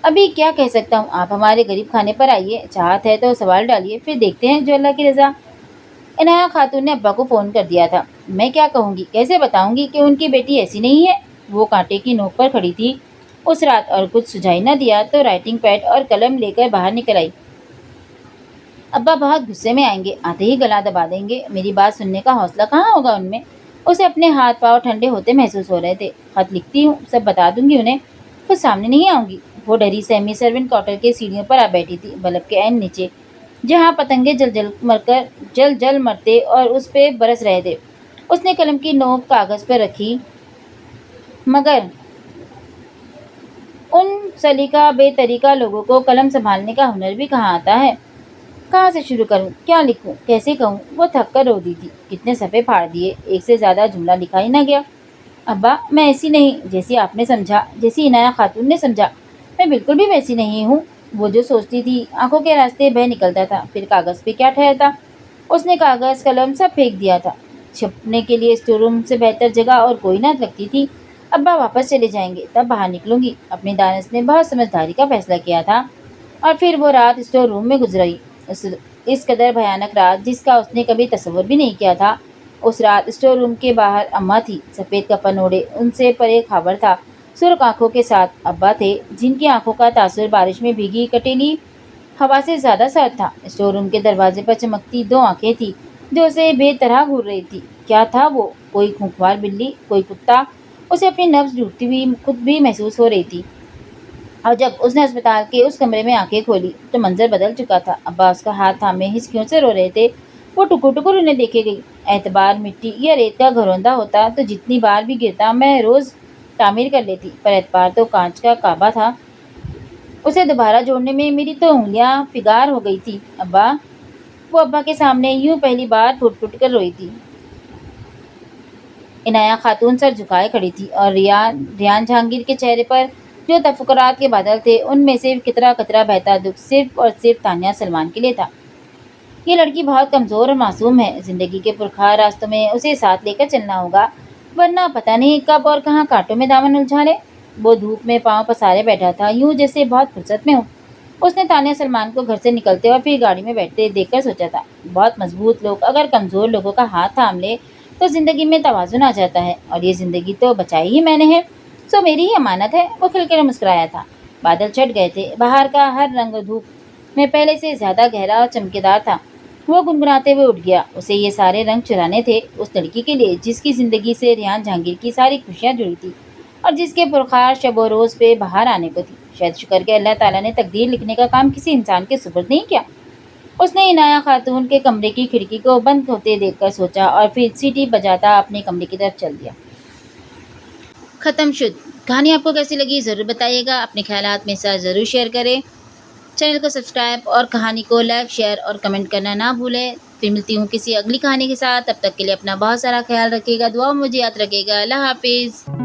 अभी क्या कह सकता हूँ, आप हमारे गरीब खाने पर आइए, चाहत है तो सवाल डालिए, फिर देखते हैं जो अल्लाह की रजा। इनाया खातून ने अब्बा को फ़ोन कर दिया था। मैं क्या कहूँगी, कैसे बताऊँगी कि उनकी बेटी ऐसी नहीं है? वो कांटे की नोक पर खड़ी थी उस रात, और कुछ सुझाई न दिया तो राइटिंग पैड और कलम लेकर बाहर निकल आई। अब्बा बहुत गुस्से में आएंगे, आते ही गला दबा देंगे। मेरी बात सुनने का हौसला कहाँ होगा उनमें। उसे अपने हाथ पाँव ठंडे होते महसूस हो रहे थे। खत लिखती हूँ, सब बता दूंगी उन्हें, खुद सामने नहीं आऊँगी। वो डरी सहमी सर्वेंट क्वार्टर के सीढ़ियों पर आ बैठी थी, बल्ब के ऐन नीचे, जहाँ पतंगे जल जल मरते और उस पे बरस रहे थे। उसने कलम की नोक कागज़ पर रखी, मगर उन सलीका बेतरीका लोगों को कलम संभालने का हुनर भी कहाँ आता है। कहाँ से शुरू करूँ, क्या लिखूँ, कैसे कहूँ? वो थक कर रो दी थी। कितने सफ़े फाड़ दिए, एक से ज़्यादा जुमला लिखा ही ना गया। अब्बा, मैं ऐसी नहीं जैसी आपने समझा, जैसी इनाया खातून ने समझा। मैं बिल्कुल भी वैसी नहीं हूँ। वो जो सोचती थी आंखों के रास्ते बह निकलता था, फिर कागज़ पे क्या ठहरता। उसने कागज़ कलम सब फेंक दिया था। छुपने के लिए स्टोर रूम से बेहतर जगह और कोई ना लगती थी। अब्बा वापस चले जाएंगे तब बाहर निकलूंगी। अपनी दानिश ने बहुत समझदारी का फैसला किया था। और फिर वो रात स्टोर रूम में गुजरी, इस कदर भयानक रात जिसका उसने कभी तसव्वुर भी नहीं किया था। उस रात स्टोर रूम के बाहर अम्मा थी, सफ़ेद कफन ओढ़े, उनसे परे खबर था, सुर्ख आंखों के साथ अब्बा थे, जिनकी आंखों का तासुर बारिश में भीगी कटीली हवा से ज़्यादा सर्द था। स्टोर रूम के दरवाजे पर चमकती दो आंखें थी जो उसे बेतरह घूर रही थी। क्या था वो? कोई खूंखार बिल्ली, कोई कुत्ता? उसे अपनी नब्ज़ टूटती हुई खुद भी महसूस हो रही थी। और जब उसने अस्पताल के उस कमरे में आंखें खोली तो मंजर बदल चुका था। अब्बा उसका हाथ थामे हिचकियों से रो रहे थे। वो टुकुर टुकुर उन्हें देखे गई। एतबार मिट्टी या रेत का घरौंदा होता तो जितनी बार भी गिरता मैं रोज़ तामीर कर लेती, पर एतबार तो कांच का काबा था। उसे दोबारा जोड़ने में मेरी तो उंगलियां फिगार हो गई थी। अब्बा, वो अब्बा के सामने यूं पहली बार फुट फुट कर रोई थी। इनाया खातून सर झुकाए खड़ी थी, और रियान जहांगीर के चेहरे पर जो तफक्कुरात के बादल थे, उनमें से कितरा कतरा बहता दुख सिर्फ और सिर्फ तानिया सलमान के लिए था। ये लड़की बहुत कमज़ोर और मासूम है। ज़िंदगी के पुरखार रास्तों में उसे साथ लेकर चलना होगा, वरना पता नहीं कब और कहाँ कांटों में दामन उलझा ले। वो धूप में पाँव पसारे बैठा था, यूं जैसे बहुत फुर्सत में हो। उसने तानिया सलमान को घर से निकलते और फिर गाड़ी में बैठते देखकर सोचा था, बहुत मजबूत लोग अगर कमज़ोर लोगों का हाथ थाम ले तो ज़िंदगी में तवाज़ुन आ जाता है, और ये ज़िंदगी तो बचाई ही मैंने है, सो मेरी ही अमानत है। वो खिलकर मुस्कुराया था। बादल छट गए थे। बाहर का हर रंग धूप में पहले से ज़्यादा गहरा और चमकेदार था। वो गुनगुनाते हुए उठ गया। उसे ये सारे रंग चुराने थे उस लड़की के लिए जिसकी ज़िंदगी से रियान जहांगीर की सारी खुशियाँ जुड़ी थी, और जिसके पुरखार शब व रोज़ पे बाहर आने को थी। शायद शुक्र के अल्लाह ताला ने तकदीर लिखने का काम किसी इंसान के सुपुर्द नहीं किया। उसने इनाया खातून के कमरे की खिड़की को बंद होते देखकर सोचा, और फिर सीटी बजाता अपने कमरे की तरफ चल दिया। ख़त्म शुद्ध। कहानी आपको कैसी लगी ज़रूर बताइएगा। अपने ख़यालात मेरे साथ ज़रूर शेयर करें। چینل کو سبسکرائب اور کہانی کو لائک، شیئر اور کمنٹ کرنا نہ بھولیں۔ پھر ملتی ہوں کسی اگلی کہانی کے ساتھ، تب تک کے لیے اپنا بہت سارا خیال رکھیے گا، دعاؤں میں مجھے یاد رکھیے گا۔ اللہ حافظ۔